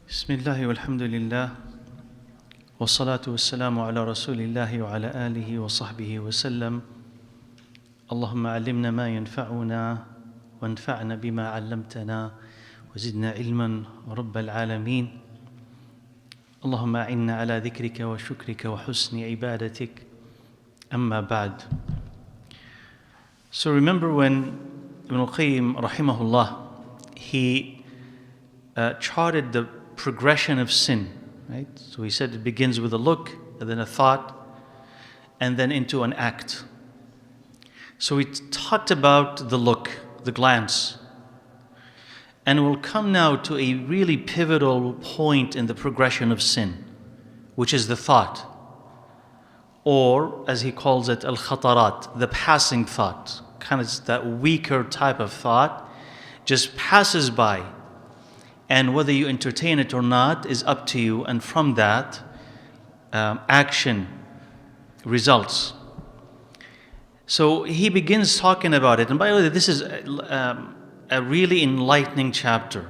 Bismillah walhamdulillah wa salatu wassalamu ala rasulillahi wa ala alihi wa sahbihi wa sallam. Allahumma allimna ma yanfa'una wa anfa'na bima 'allamtana wa zidna ilman rabbal alameen. Allahumma a'inna ala dhikrika wa shukrika wa husni ibadatik. Amma ba'd. So remember when ibnalqayyim rahimahullah, he charted the progression of sin, right? So he said it begins with a look, and then a thought, and then into an act. So he talked about the look, the glance. And we'll come now to a really pivotal point in the progression of sin, which is the thought. Or, as he calls it, al-khatarat, the passing thought. Kind of that weaker type of thought, just passes by. And whether you entertain it or not is up to you. And from that, action results. So he begins talking about it. And by the way, this is a really enlightening chapter.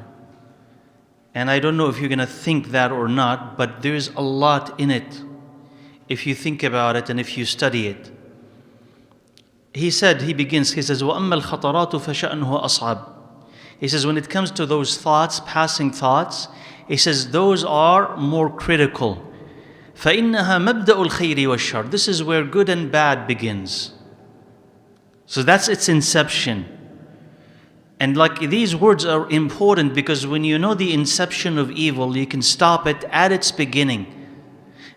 And I don't know if you're going to think that or not, but there's a lot in it if you think about it and if you study it. He says, وَأَمَّا الْخَطَرَاتُ فَشَأْنُهُ أَصْعَبُ. He says, when it comes to those thoughts, passing thoughts, he says, those are more critical. فَإِنَّهَا مَبْدَأُ الْخَيْرِ وَالشَّرِّ. This is where good and bad begins. So that's its inception. And like these words are important because when you know the inception of evil, you can stop it at its beginning.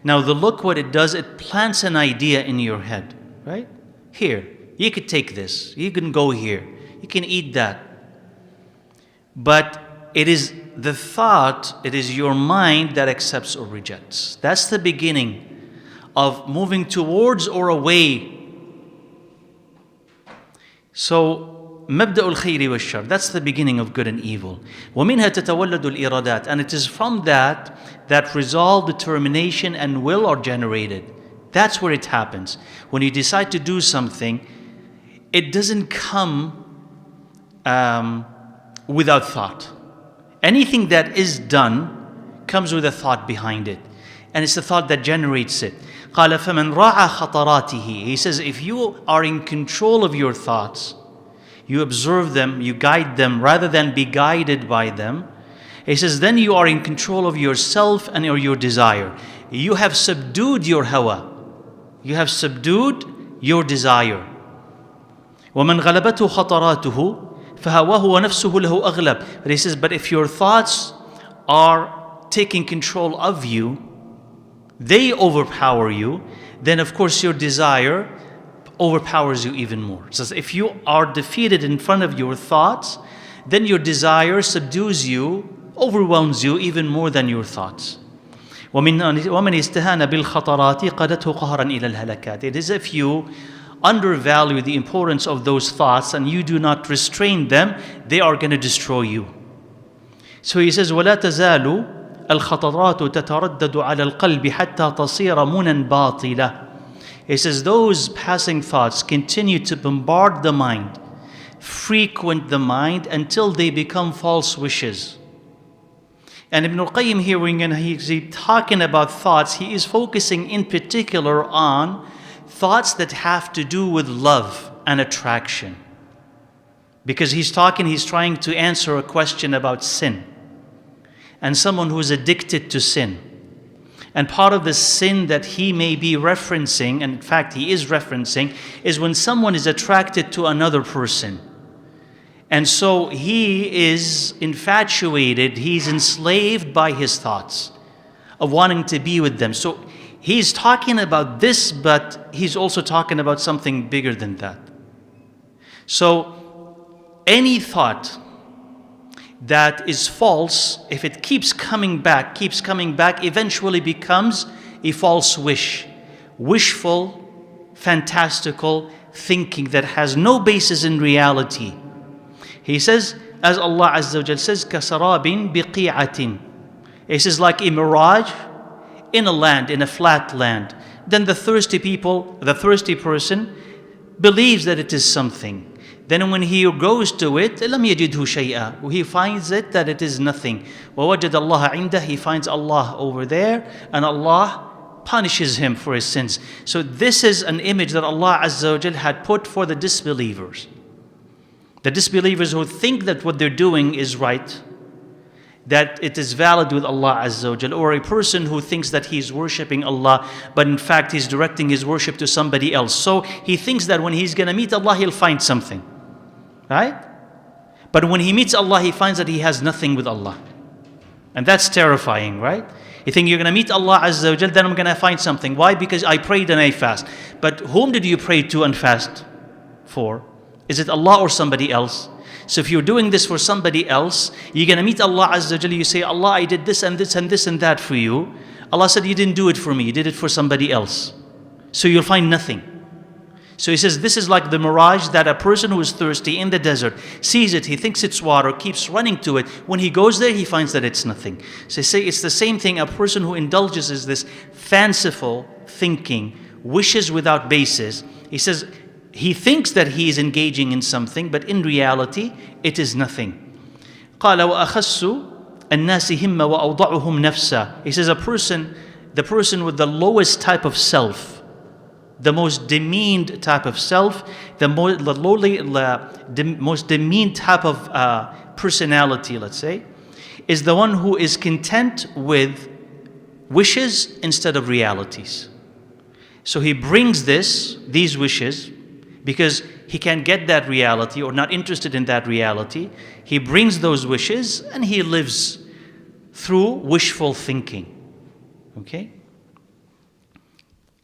Now the look, what it does, it plants an idea in your head, right? Here, you could take this, you can go here, you can eat that. But it is the thought, it is your mind that accepts or rejects. That's the beginning of moving towards or away. So, مبدأ الخير والشر, that's the beginning of good and evil. ومنها تتولد الإرادات, and it is from that resolve, determination, and will are generated. That's where it happens. When you decide to do something, it doesn't come without thought. Anything that is done comes with a thought behind it. And it's the thought that generates it. قال فمن راعى خطراته. He says, if you are in control of your thoughts, you observe them, you guide them rather than be guided by them. He says, then you are in control of yourself and your desire. You have subdued your hawa. You have subdued your desire. ومن غلبته خطراته فهواه ونفسه له أغلب. But he says, but if your thoughts are taking control of you, they overpower you, then of course your desire overpowers you even more. So if you are defeated in front of your thoughts, then your desire subdues you, overwhelms you even more than your thoughts. ومن استهان بالخطرات قادته قهرا إلى الهلكات. It is if you undervalue the importance of those thoughts and you do not restrain them, they are going to destroy you. So he says, ولا تزال الخطرات تتردد على القلب حتى تصير منى باطلة. He says, those passing thoughts continue to bombard the mind, frequent the mind until they become false wishes. And ibnalqayyim here, when he's talking about thoughts, he is focusing in particular on thoughts that have to do with love and attraction. Because he's trying to answer a question about sin. And someone who is addicted to sin. And part of the sin that he may be referencing, and in fact he is referencing, is when someone is attracted to another person. And so he is infatuated, he's enslaved by his thoughts of wanting to be with them. So he's talking about this, but he's also talking about something bigger than that. So any thought that is false, if it keeps coming back, eventually becomes a false wish. Wishful, fantastical thinking that has no basis in reality. He says, as Allah Azza wa Jal says, كَسَرَابٍ بِقِيعَةٍ. He says, like a mirage in a land, in a flat land. Then the thirsty person believes that it is something. Then when he goes to it, لم يجده شيئا, he finds it that it is nothing. ووجد الله عنده, he finds Allah over there, and Allah punishes him for his sins. So this is an image that Allah Azza wa Jal had put for the disbelievers. The disbelievers who think that what they're doing is right, that it is valid with Allah Azza wa Jal, or a person who thinks that he's worshipping Allah, but in fact he's directing his worship to somebody else. So he thinks that when he's going to meet Allah, he'll find something, right? But when he meets Allah, he finds that he has nothing with Allah. And that's terrifying, right? You think you're going to meet Allah Azza wa Jal, then I'm going to find something. Why? Because I prayed and I fast. But whom did you pray to and fast for? Is it Allah or somebody else? So if you're doing this for somebody else, you're going to meet Allah Azza wa Jal, you say, Allah, I did this and this and this and that for you. Allah said, you didn't do it for me, you did it for somebody else. So you'll find nothing. So he says, this is like the mirage that a person who is thirsty in the desert sees it, he thinks it's water, keeps running to it. When he goes there, he finds that it's nothing. So they say it's the same thing, a person who indulges in this fanciful thinking, wishes without basis. He says, he thinks that he is engaging in something, but in reality, it is nothing. قال وأخس الناس همة وأوضعهم نفسا. He says the person with the lowest type of self, the most demeaned type of self, the most demeaned type of personality, let's say, is the one who is content with wishes instead of realities. So he brings these wishes, because he can't get that reality or not interested in that reality. He brings those wishes and he lives through wishful thinking. Okay?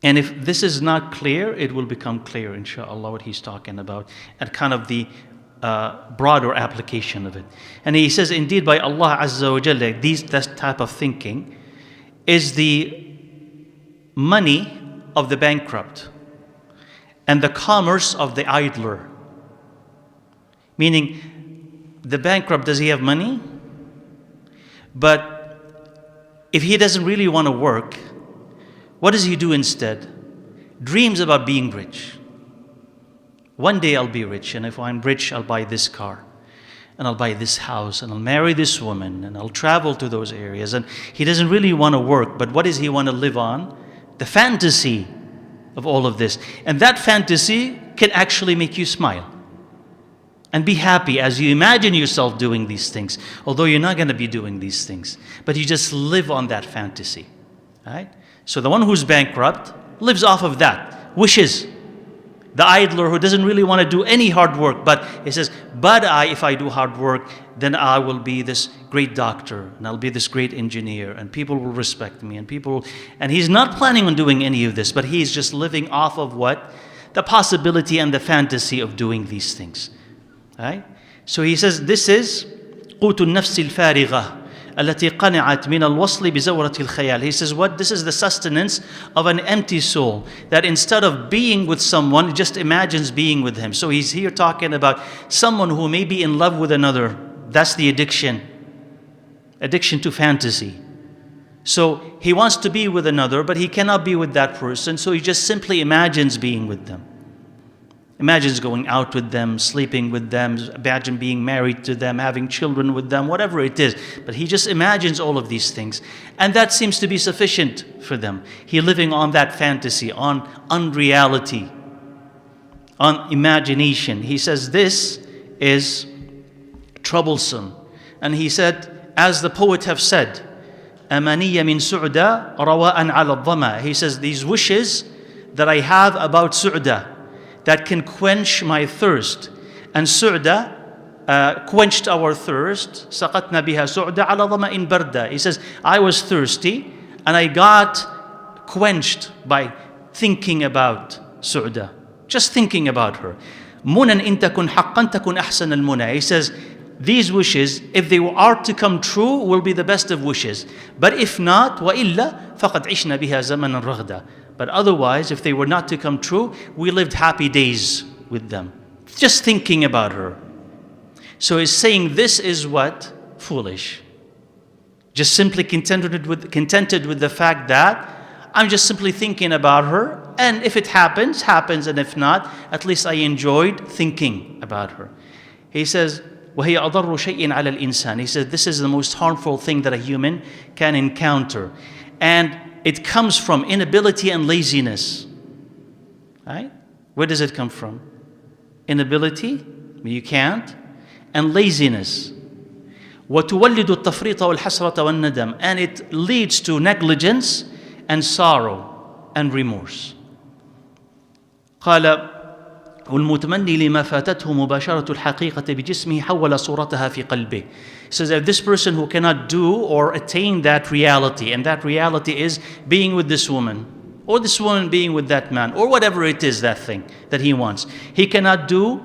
And if this is not clear, it will become clear, inshallah, what he's talking about, and kind of the broader application of it. And he says, indeed, by Allah Azza wa Jalla, this type of thinking is the money of the bankrupt and the commerce of the idler. Meaning, the bankrupt, does he have money? But if he doesn't really want to work, what does he do instead? Dreams about being rich. One day I'll be rich, and if I'm rich, I'll buy this car, and I'll buy this house, and I'll marry this woman, and I'll travel to those areas. And he doesn't really want to work, but what does he want to live on? The fantasy of all of this. And that fantasy can actually make you smile and be happy as you imagine yourself doing these things, although you're not going to be doing these things, but you just live on that fantasy, right? So the one who's bankrupt lives off of that, wishes. The idler who doesn't really want to do any hard work, but he says, but if I do hard work, then I will be this great doctor, and I'll be this great engineer, and people will respect me, and he's not planning on doing any of this, but he's just living off of what? The possibility and the fantasy of doing these things. Right? So he says, this is قوت النفس الفارغة التي قنعت من الوصل بزورة الخيال. He says, what? This is the sustenance of an empty soul, that instead of being with someone, just imagines being with him. So he's here talking about someone who may be in love with another. That's the addiction to fantasy. So he wants to be with another, but he cannot be with that person, so he just simply imagines being with them. Imagines going out with them, sleeping with them, imagine being married to them, having children with them, whatever it is. But he just imagines all of these things. And that seems to be sufficient for them. He's living on that fantasy, on unreality, on imagination. He says this is troublesome. And he said, as the poet have said, أَمَنِيَّ مِن سُعْدَى رَوَاءً عَلَى الظَّمَى. He says, these wishes that I have about su'da, that can quench my thirst. And su'da quenched our thirst. سَقَتْنَا بِهَا سُعْدَ عَلَى ظَمَئٍ بَرْدَ. He says, I was thirsty and I got quenched by thinking about su'da. Just thinking about her. مُنًا إِن تَكُنْ حَقًّا تَكُنْ أَحْسَنَ الْمُنَى. He says, these wishes, if they are to come true, will be the best of wishes. But if not, وَإِلَّا فَقَدْ عِشْنَا بِهَا زَمَنًا رَغْدًا. But otherwise, if they were not to come true, we lived happy days with them. Just thinking about her. So he's saying this is what? Foolish. Just simply contented with the fact that I'm just simply thinking about her, and if it happens, happens, and if not, at least I enjoyed thinking about her. He says, وَهِيَ أَضَرُّ شَيْءٍ عَلَى الْإِنسَانِ. He says, this is the most harmful thing that a human can encounter. And it comes from inability and laziness. Right? Where does it come from? Inability, you can't, and laziness. وَتُوَلِّدُ التَّفْرِيطَ وَالْحَسْرَةَ وَالنَّدَمِ. And it leads to negligence and sorrow and remorse. قال والمتمني لما فاتته مباشرة الحقيقة بجسمه حول صورتها في قلبه. He says that this person who cannot do or attain that reality, and that reality is being with this woman, or this woman being with that man, or whatever it is, that thing that he wants. He cannot do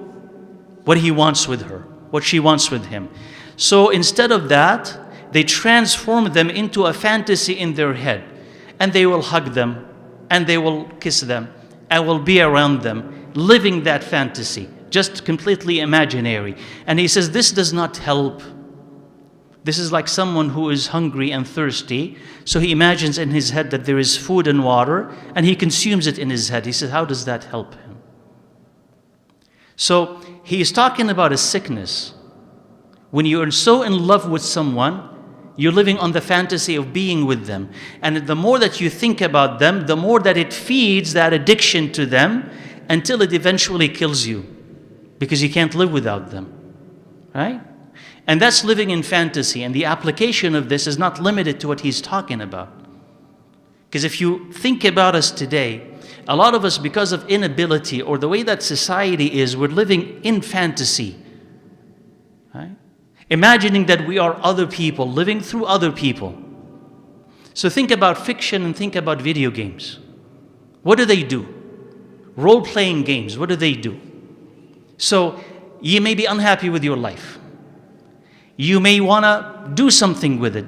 what he wants with her, what she wants with him. So instead of that, they transform them into a fantasy in their head. And they will hug them, and they will kiss them, and will be around them, living that fantasy, just completely imaginary. And he says this does not help. This is like someone who is hungry and thirsty, so he imagines in his head that there is food and water, and he consumes it in his head. He says, how does that help him? So he is talking about a sickness. When you are so in love with someone, you're living on the fantasy of being with them. And the more that you think about them, the more that it feeds that addiction to them until it eventually kills you, because you can't live without them. Right? And that's living in fantasy. And the application of this is not limited to what he's talking about. Because if you think about us today, a lot of us, because of inability or the way that society is, we're living in fantasy. Right? Imagining that we are other people, living through other people. So think about fiction and think about video games. What do they do? Role-playing games, what do they do? So you may be unhappy with your life. You may want to do something with it,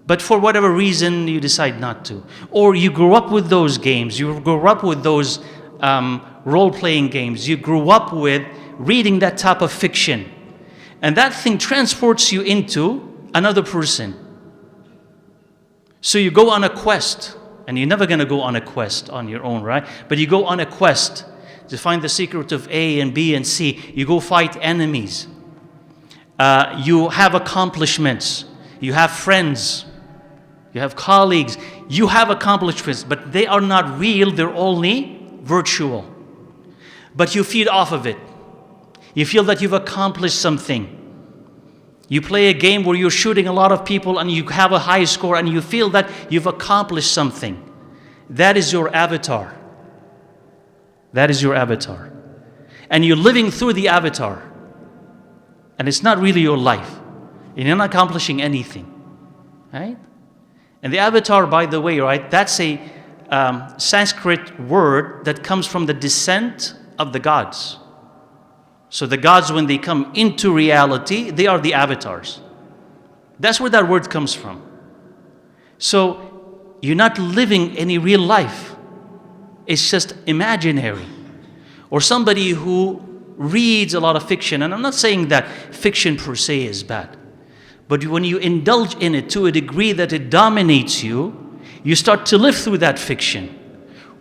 but for whatever reason you decide not to. Or you grew up with those games, you grew up with those role-playing games, you grew up with reading that type of fiction. And that thing transports you into another person. So you go on a quest, and you're never going to go on a quest on your own, right? But you go on a quest to find the secret of A and B and C. You go fight enemies. You have accomplishments. You have friends. You have colleagues. You have accomplishments, but they are not real. They're only virtual. But you feed off of it. You feel that you've accomplished something. You play a game where you're shooting a lot of people and you have a high score and you feel that you've accomplished something. That is your avatar. That is your avatar. And you're living through the avatar. And it's not really your life. You're not accomplishing anything. Right? And the avatar, by the way, right, that's a Sanskrit word that comes from the descent of the gods. So the gods, when they come into reality, they are the avatars. That's where that word comes from. So you're not living any real life. It's just imaginary. Or somebody who reads a lot of fiction, and I'm not saying that fiction per se is bad, but when you indulge in it to a degree that it dominates you, you start to live through that fiction,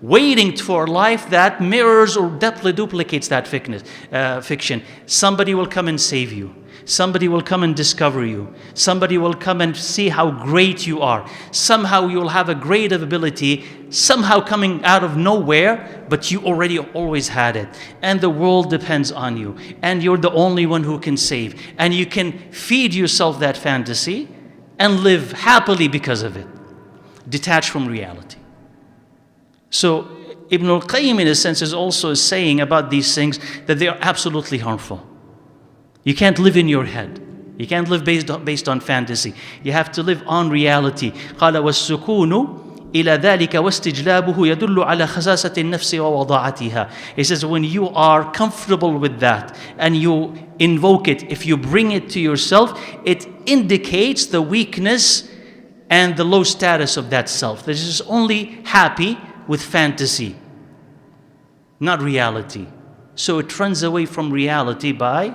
waiting for a life that mirrors or duplicates that fiction. Somebody will come and save you. Somebody will come and discover you. Somebody will come and see how great you are. Somehow you will have a great ability, somehow coming out of nowhere, but you already always had it. And the world depends on you. And you're the only one who can save. And you can feed yourself that fantasy and live happily because of it, detached from reality. So ibnalqayyim, in a sense, is also saying about these things that they are absolutely harmful. You can't live in your head. You can't live based on fantasy. You have to live on reality. قال والسكون إلى ذلك واستجلابه يدل على خساسة النفس ووضاعتها. He says when you are comfortable with that and you invoke it, if you bring it to yourself, it indicates the weakness and the low status of that self. This is only happy with fantasy, not reality. So it runs away from reality by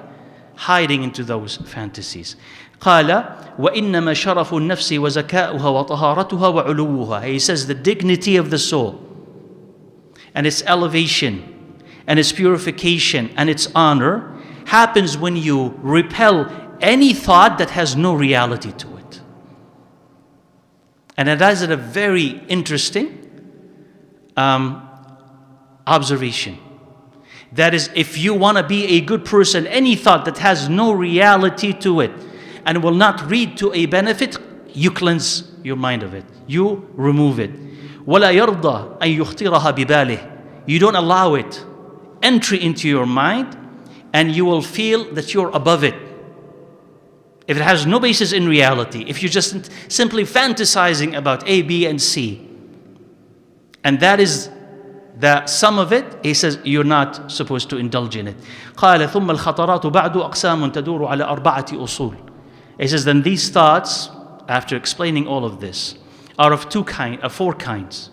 hiding into those fantasies. قال وإنما شرف النفس وزكاؤها وطهارتها وعلوها. He says the dignity of the soul and its elevation and its purification and its honor happens when you repel any thought that has no reality to it. And that is a very interesting observation. That is, if you want to be a good person, any thought that has no reality to it and will not lead to a benefit, you cleanse your mind of it. You remove it. وَلَا يَرْضَى أَن يُخْطِرَهَا بِبَالِهِ. You don't allow it entry into your mind, and you will feel that you're above it. If it has no basis in reality, if you're just simply fantasizing about A, B, and C, and that is the sum of it, he says you're not supposed to indulge in it. قال ثم الخطرات بعد أقسام تدور على أربعة أصول. He says then these thoughts, after explaining all of this, are of four kinds.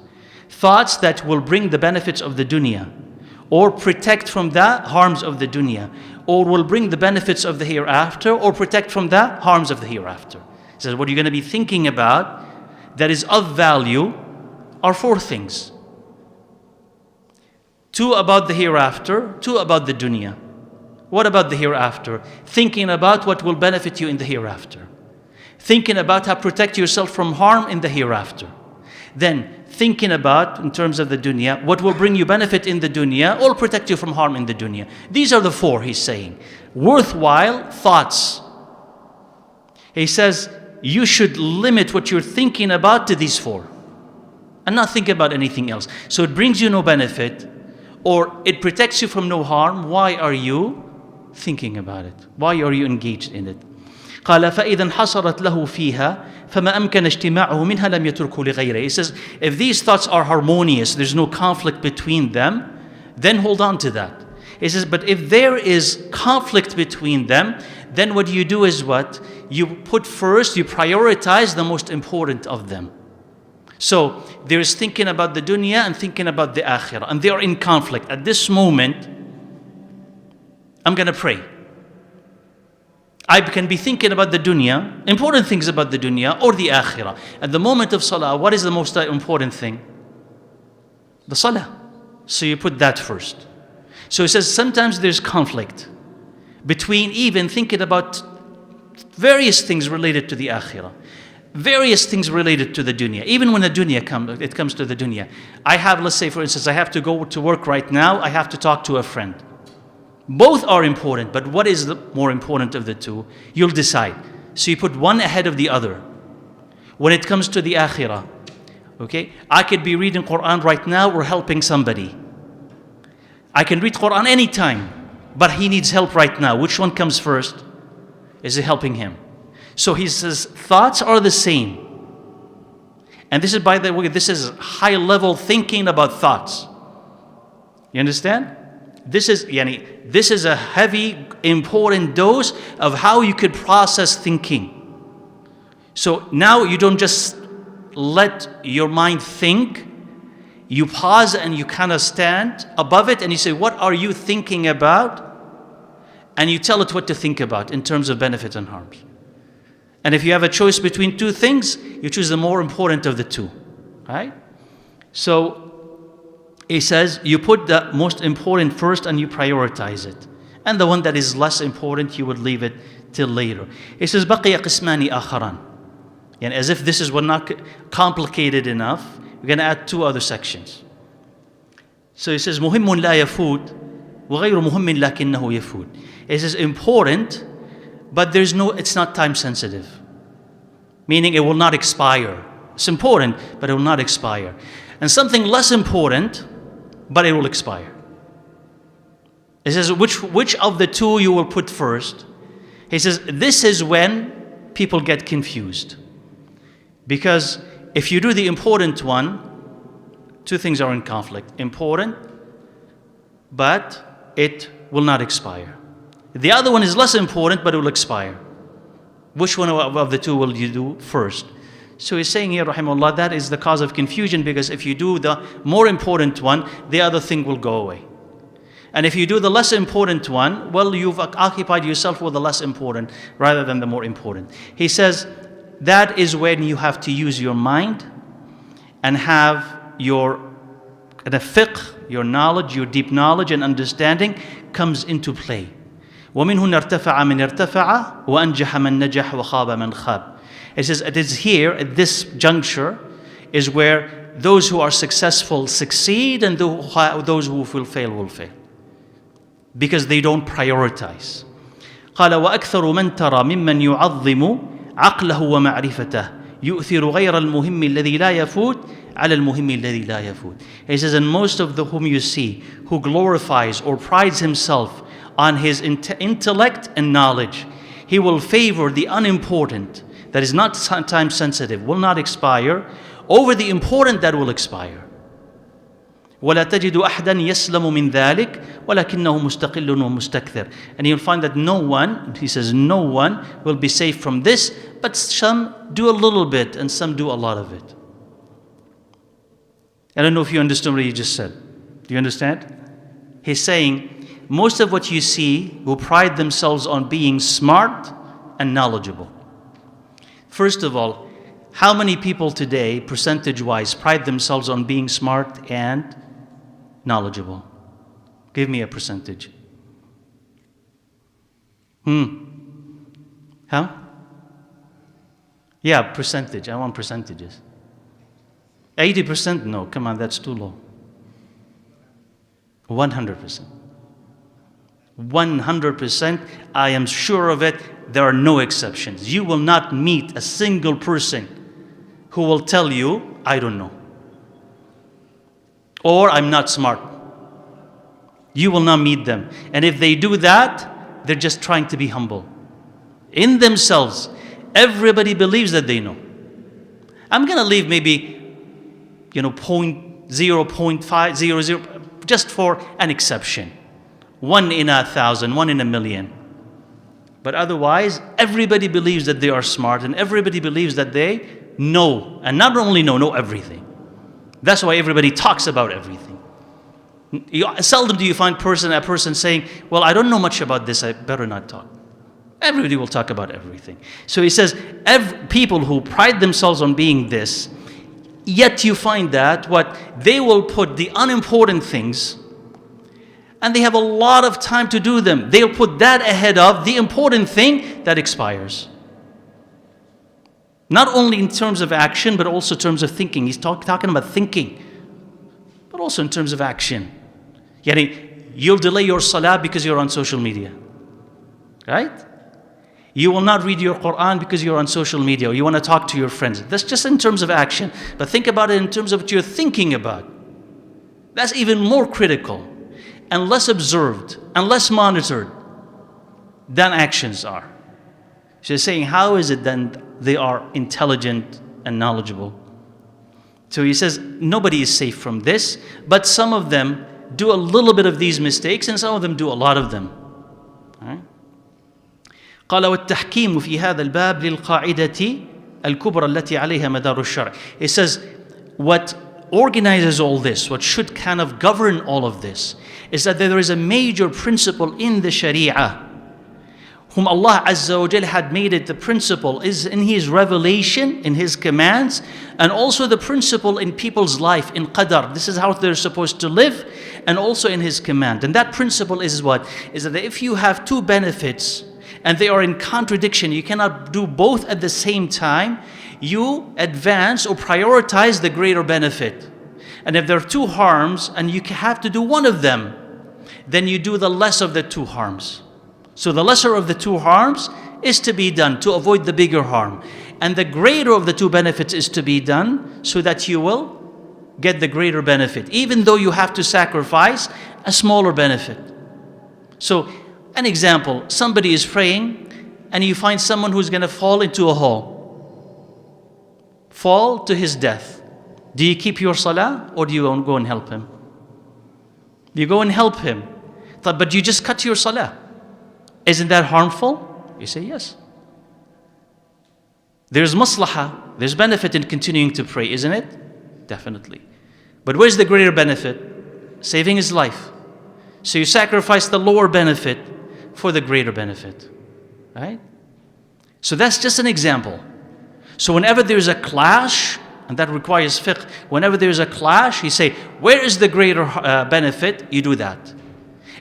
Thoughts that will bring the benefits of the dunya, or protect from the harms of the dunya, or will bring the benefits of the hereafter, or protect from the harms of the hereafter. He says what you're going to be thinking about that is of value are four things. Two about the hereafter, two about the dunya. What about the hereafter? Thinking about what will benefit you in the hereafter. Thinking about how to protect yourself from harm in the hereafter. Then thinking about, in terms of the dunya, what will bring you benefit in the dunya or protect you from harm in the dunya. These are the four, he's saying. Worthwhile thoughts. He says you should limit what you're thinking about to these four and not think about anything else. So it brings you no benefit or it protects you from no harm. Why are you thinking about it? Why are you engaged in it? قال فإذا انحصرت له فيها فما أمكن اجتماعه منها لم يتركه لغيره. He says if these thoughts are harmonious, there's no conflict between them, then hold on to that. He says but if there is conflict between them, then what you do is what? You put first, you prioritize the most important of them. So there is thinking about the dunya and thinking about the akhirah, and they are in conflict. At this moment, I'm going to pray. I can be thinking about the dunya, important things about the dunya or the akhirah. At the moment of salah, what is the most important thing? The salah. So you put that first. So he says sometimes there's conflict between even thinking about various things related to the akhirah, various things related to the dunya. Even when the dunya comes to the dunya. I have, let's say for instance, I have to go to work right now, I have to talk to a friend. Both are important, but what is the more important of the two? You'll decide. So you put one ahead of the other. When it comes to the akhirah, okay, I could be reading Quran right now or helping somebody. I can read Quran anytime, but he needs help right now. Which one comes first? Is it helping him? So he says, thoughts are the same. And this is, by the way, this is high level thinking about thoughts. You understand? This is a heavy, important dose of how you could process thinking. So now you don't just let your mind think. You pause and you kind of stand above it and you say, what are you thinking about? And you tell it what to think about in terms of benefits and harms. And if you have a choice between two things, you choose the more important of the two. Right? So he says, you put the most important first and you prioritize it. And the one that is less important, you would leave it till later. He says, بقي قسمان آخران. And as if this is not complicated enough, we're going to add two other sections. So he says, مهم لا يفوت وغير مهم لكنه يفوت. He says, important, but it's not time sensitive. Meaning it will not expire. It's important, but it will not expire. And something less important, but it will expire. He says, which of the two you will put first? He says, this is when people get confused. Because if you do the important one, two things are in conflict. Important, but it will not expire. The other one is less important, but it will expire. Which one of the two will you do first? So he's saying here, rahimahullah, that is the cause of confusion, because if you do the more important one, the other thing will go away. And if you do the less important one, well, you've occupied yourself with the less important rather than the more important. He says that is when you have to use your mind and have your fiqh, your knowledge, your deep knowledge and understanding comes into play. وَمِنْهُ نَرْتَفَعَ مِنْ ارْتَفَعَ وَأَنْجَحَ مَنْ نَجَحَ وَخَابَ مَنْ خَابَ. It says it is here, at this juncture, is where those who are successful succeed and those who will fail will fail. Because they don't prioritize. قال وأكثر من ترى ممن يعظم عقله ومعرفته يؤثر غير المهم الذي لا يفوت على المهم الذي لا يفوت. He says, and most of whom you see who glorifies or prides himself on his intellect and knowledge, he will favor the unimportant that is not time sensitive, will not expire, over the important that will expire. ولا تجد أحدا يسلم من ذلك ولكنه مستقل ومستكثر. And you'll find that no one, he says, no one will be safe from this, but some do a little bit and some do a lot of it. I don't know if you understand what he just said. Do you understand? He's saying most of what you see who pride themselves on being smart and knowledgeable. First of all, how many people today, percentage-wise, pride themselves on being smart and knowledgeable? Give me a percentage. How? Yeah, percentage. I want percentages. 80%? No, come on, that's too low. 100%. 100%, I am sure of it. There are no exceptions. You will not meet a single person who will tell you, I don't know, or I'm not smart. You will not meet them. And if they do that, they're just trying to be humble. In themselves, everybody believes that they know. I'm going to leave maybe, 0.500, just for an exception. 1 in 1,000, 1 in 1,000,000. But otherwise, everybody believes that they are smart and everybody believes that they know. And not only know everything. That's why everybody talks about everything. Seldom do you find a person saying, well, I don't know much about this, I better not talk. Everybody will talk about everything. So he says, people who pride themselves on being this, yet you find that they will put the unimportant things, and they have a lot of time to do them. They'll put that ahead of the important thing that expires. Not only in terms of action, but also in terms of thinking. He's talking about thinking, but also in terms of action. You'll delay your salah because you're on social media. Right? You will not read your Quran because you're on social media, or you want to talk to your friends. That's just in terms of action. But think about it in terms of what you're thinking about. That's even more critical and less observed and less monitored than actions are. So he's saying, how is it then they are intelligent and knowledgeable? So he says, nobody is safe from this, but some of them do a little bit of these mistakes and some of them do a lot of them. Right? قال والتحكيم في هذا الباب للقاعدة الكبرى التي عليها مدار الشرع. It says, what organizes all this, what should kind of govern all of this, is that there is a major principle in the Sharia, whom Allah Azza wa Jal had made it the principle is in His revelation, in His commands, and also the principle in people's life, in qadar. This is how they're supposed to live, and also in His command. And that principle is what? Is that if you have two benefits, and they are in contradiction, you cannot do both at the same time, you advance or prioritize the greater benefit. And if there are two harms and you have to do one of them, then you do the less of the two harms. So the lesser of the two harms is to be done to avoid the bigger harm. And the greater of the two benefits is to be done so that you will get the greater benefit, even though you have to sacrifice a smaller benefit. So an example, somebody is praying and you find someone who's going to fall into a hole. Fall to his death. Do you keep your salah or do you go and help him? You go and help him. But you just cut your salah. Isn't that harmful? You say yes. There's maslahah, there's benefit in continuing to pray, isn't it? Definitely. But where's the greater benefit? Saving his life. So you sacrifice the lower benefit for the greater benefit. Right? So that's just an example. So whenever there's a clash, and that requires fiqh, whenever there's a clash, you say, where is the greater benefit? You do that.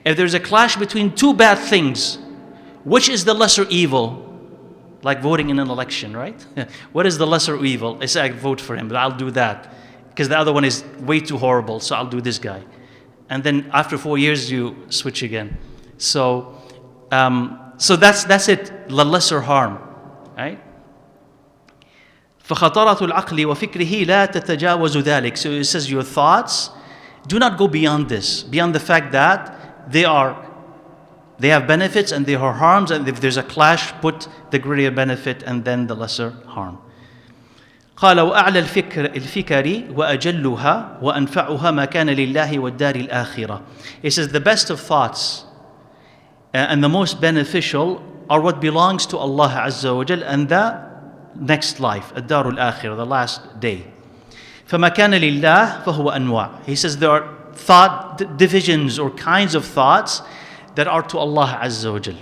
If there's a clash between two bad things, which is the lesser evil? Like voting in an election, right? What is the lesser evil? I say I vote for him, but I'll do that. Because the other one is way too horrible, so I'll do this guy. And then after 4 years, you switch again. So that's it, the lesser harm, right? فخطرة العقل وفكره لا تتجاوز ذلك. So it says your thoughts do not go beyond this, beyond the fact that they have benefits and there are harms, and if there's a clash, put the greater benefit and then the lesser harm. قال وأعلى الفكر وأجلها وأنفعها ما كان لله والدار الآخرة. He says the best of thoughts and the most beneficial are what belongs to Allah Azza wa Jal and the next life, الدار الآخرة, the last day. فما كان لله فهو أنواع. He says there are thought divisions or kinds of thoughts that are to Allah Azza wa Jal,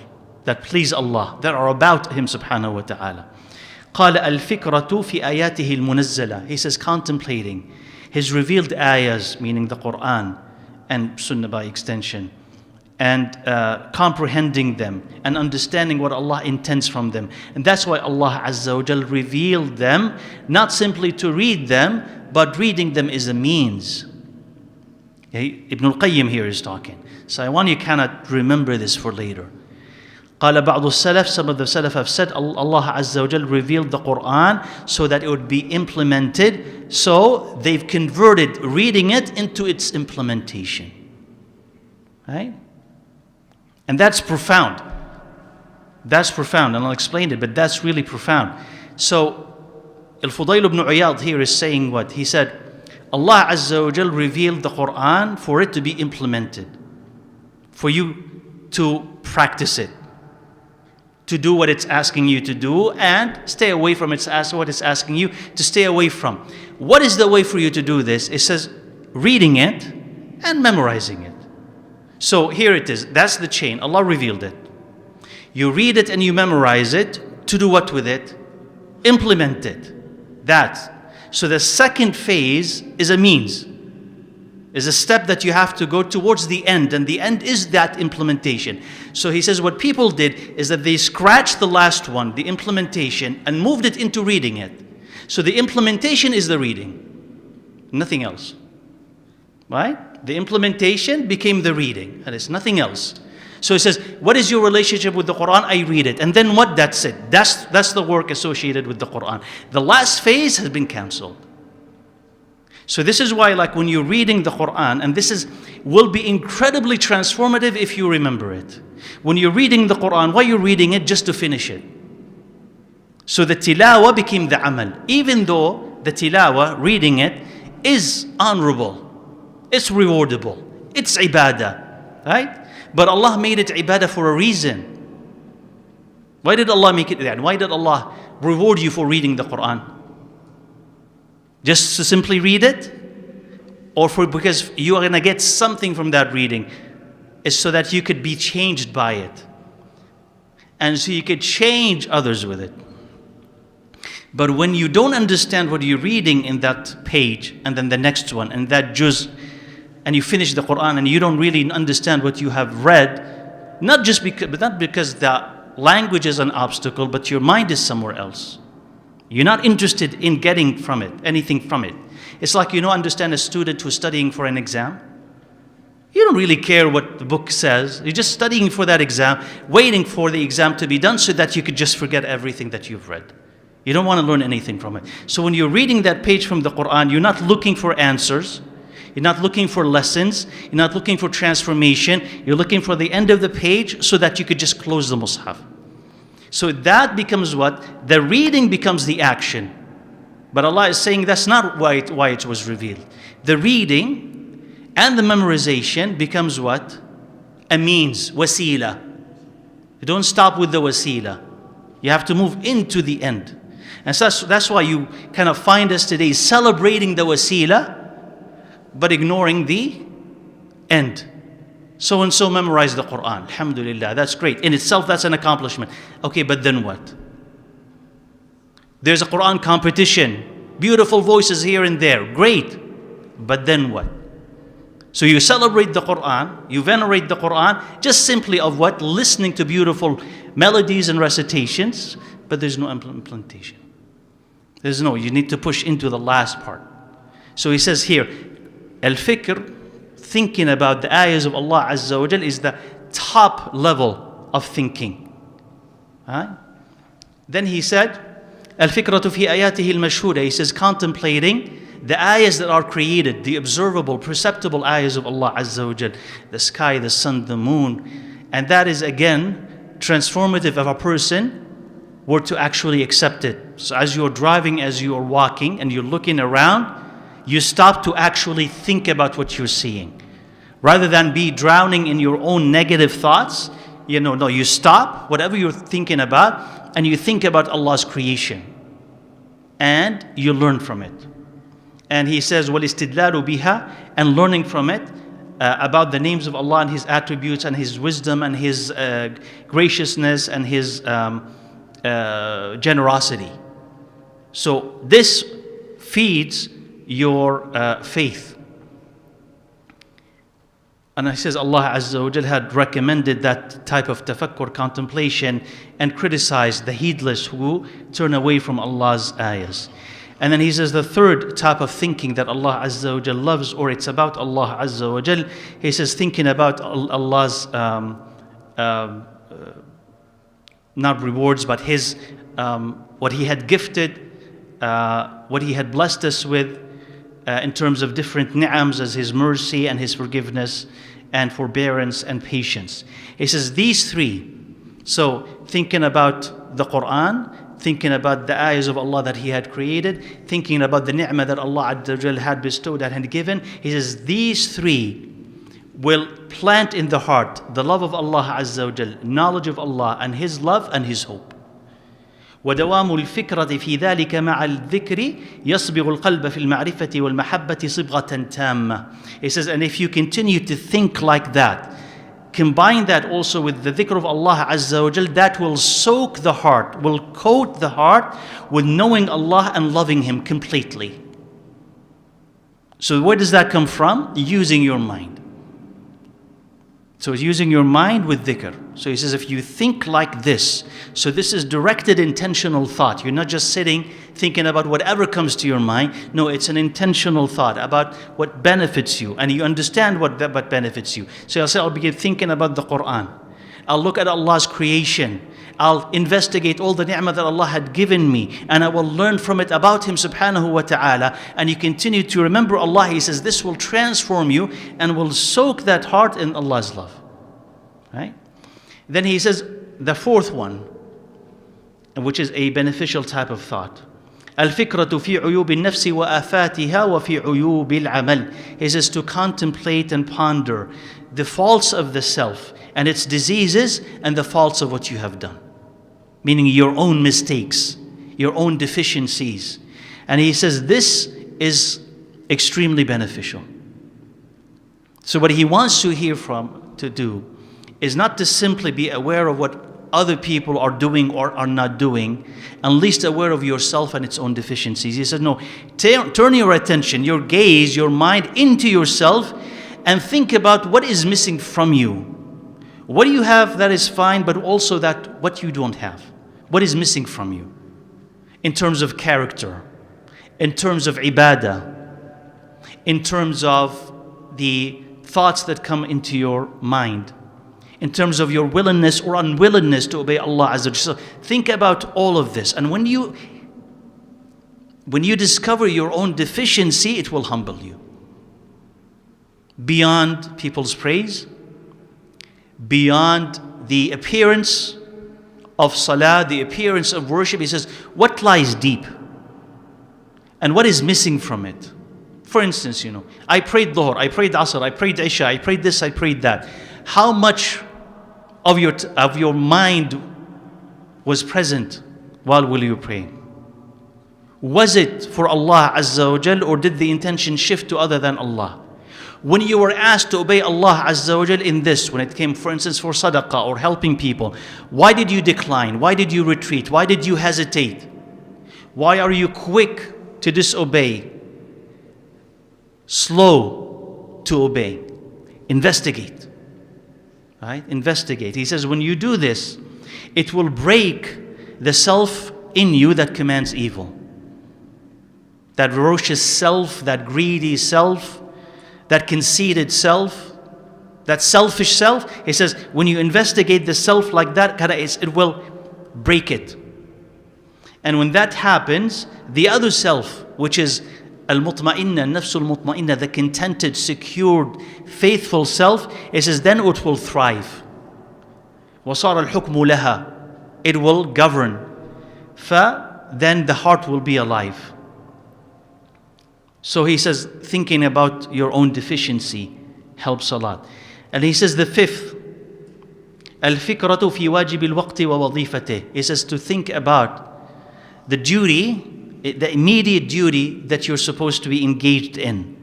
that please Allah, that are about Him subhanahu wa ta'ala. قال الفكرة في آياته المنزلة. He says contemplating His revealed ayahs, meaning the Quran and Sunnah by extension, and comprehending them and understanding what Allah intends from them. And that's why Allah Azza wa Jal revealed them, not simply to read them, but reading them is a means. Ibnalqayyim here is talking. So I want you cannot remember this for later. قال بعض السلف, some of the Salaf have said, Allah Azza wa Jal revealed the Quran so that it would be implemented. So they've converted reading it into its implementation. Right? And that's profound. That's profound, and I'll explain it, but that's really profound. So, Al-Fudayl ibn Iyad here is saying what? He said, Allah Azza wa Jal revealed the Quran for it to be implemented, for you to practice it, to do what it's asking you to do, and stay away from what it's asking you to stay away from. What is the way for you to do this? It says, reading it and memorizing it. So here it is. That's the chain. Allah revealed it. You read it and you memorize it. To do what with it? Implement it. That. So the second phase is a means. Is a step that you have to go towards the end. And the end is that implementation. So he says what people did is that they scratched the last one, the implementation, and moved it into reading it. So the implementation is the reading. Nothing else. Right? The implementation became the reading, and it's nothing else. So it says, what is your relationship with the Quran? I read it. And then what? That's it. That's the work associated with the Quran. The last phase has been cancelled. So this is why, like when you're reading the Quran, and will be incredibly transformative if you remember it. When you're reading the Quran, why you're reading it? Just to finish it. So the tilawa became the amal. Even though the tilawa, reading it, is honorable. It's rewardable. It's ibadah. Right? But Allah made it ibadah for a reason. Why did Allah make it that? Why did Allah reward you for reading the Quran? Just to simply read it? Or because you are going to get something from that reading? It's so that you could be changed by it. And so you could change others with it. But when you don't understand what you're reading in that page, and then the next one, and that juz, and you finish the Quran and you don't really understand what you have read, not because the language is an obstacle, but your mind is somewhere else. You're not interested in getting from it, anything from it. It's like, understand a student who's studying for an exam. You don't really care what the book says. You're just studying for that exam, waiting for the exam to be done so that you could just forget everything that you've read. You don't want to learn anything from it. So when you're reading that page from the Quran, you're not looking for answers. You're not looking for lessons. You're not looking for transformation. You're looking for the end of the page so that you could just close the Mus'haf. So that becomes what? The reading becomes the action. But Allah is saying that's not why it was revealed. The reading and the memorization becomes what? A means, wasila. You don't stop with the wasila. You have to move into the end. And so that's why you kind of find us today celebrating the wasila, but ignoring the end. So and so memorized the Quran. Alhamdulillah, that's great. In itself, that's an accomplishment. Okay, but then what? There's a Quran competition. Beautiful voices here and there. Great. But then what? So you celebrate the Quran, you venerate the Quran, just simply of what? Listening to beautiful melodies and recitations, but there's no implementation. You need to push into the last part. So he says here, al-fikr, thinking about the ayahs of Allah Azza wa Jal, is the top level of thinking. Right? Then he said, al-fikratu fi ayatihi al-mashhuda, he says, contemplating the ayahs that are created, the observable, perceptible ayahs of Allah Azza wa Jal, the sky, the sun, the moon. And that is again transformative if a person were to actually accept it. So as you're driving, as you're walking, and you're looking around, you stop to actually think about what you're seeing. Rather than be drowning in your own negative thoughts, no, you stop whatever you're thinking about and you think about Allah's creation. And you learn from it. And he says, وَالْإِسْتِدْلَالُ بِهَا, and learning from it about the names of Allah and His attributes and His wisdom and His graciousness and His generosity. So this feeds your faith. And he says Allah Azza wa Jal had recommended that type of tafakkur, contemplation, and criticized the heedless who turn away from Allah's ayahs. And then he says the third type of thinking that Allah Azza wa Jal loves, or it's about Allah Azza wa Jal, he says thinking about Allah's not rewards, but His what He had gifted, what He had blessed us with in terms of different ni'ams as His mercy and His forgiveness and forbearance and patience. He says these three, so thinking about the Quran, thinking about the ayahs of Allah that He had created, thinking about the ni'mah that Allah Azza wa Jal had bestowed and had given, he says these three will plant in the heart the love of Allah Azza wa Jal, knowledge of Allah and His love and His hope. ودوام الفكرة في ذلك مع الذكر يصبغ القلب في المعرفة والمحبة صبغة تامة. He says, and if you continue to think like that, combine that also with the dhikr of Allah Azza wa Jal, that will soak the heart, will coat the heart with knowing Allah and loving Him completely. So where does that come from? Using your mind. So it's using your mind with dhikr. So he says if you think like this, so this is directed intentional thought. You're not just sitting thinking about whatever comes to your mind. No, it's an intentional thought about what benefits you, and you understand what benefits you. So I'll say I'll begin thinking about the Quran. I'll look at Allah's creation. I'll investigate all the ni'mah that Allah had given me, and I will learn from it about Him subhanahu wa ta'ala. And you continue to remember Allah. He says this will transform you and will soak that heart in Allah's love. Right? Then he says the fourth one, which is a beneficial type of thought. الفكرة في عيوب النفس وآفاتها وفي عيوب العمل. He says to contemplate and ponder the faults of the self and its diseases and the faults of what you have done. Meaning your own mistakes, your own deficiencies. And he says this is extremely beneficial. So what he wants you here to do is not to simply be aware of what other people are doing or are not doing, and least aware of yourself and its own deficiencies. He said, no, turn your attention, your gaze, your mind into yourself and think about what is missing from you. What do you have that is fine, but also that what you don't have? What is missing from you? In terms of character, in terms of ibadah, in terms of the thoughts that come into your mind, in terms of your willingness or unwillingness to obey Allah Azza wa Jalla. So think about all of this. And when you discover your own deficiency, it will humble you. Beyond people's praise, beyond the appearance of salah, the appearance of worship. He says, what lies deep? And what is missing from it? For instance, I prayed Dhuhr, I prayed Asr, I prayed Isha, I prayed this, I prayed that. How much of your mind was present while you were praying? Was it for Allah Azza wa Jal, or did the intention shift to other than Allah? When you were asked to obey Allah Azza wa Jal in this, when it came, for instance, for sadaqah or helping people, why did you decline? Why did you retreat? Why did you hesitate? Why are you quick to disobey? Slow to obey? Investigate. Right? Investigate. He says, when you do this, it will break the self in you that commands evil. That ferocious self, that greedy self, that conceited self, that selfish self. He says, when you investigate the self like that, it will break it. And when that happens, the other self, which is al-mutma'inna, nafsul mutma'inna, the contented, secured, faithful self, he says, then it will thrive. وَصَارَ الْحُكْمُ لَهَا, it will govern. Then the heart will be alive. So he says, thinking about your own deficiency helps a lot. And he says the fifth, الفكرة في واجب الوقت ووظيفته. He says to think about the duty, the immediate duty that you're supposed to be engaged in.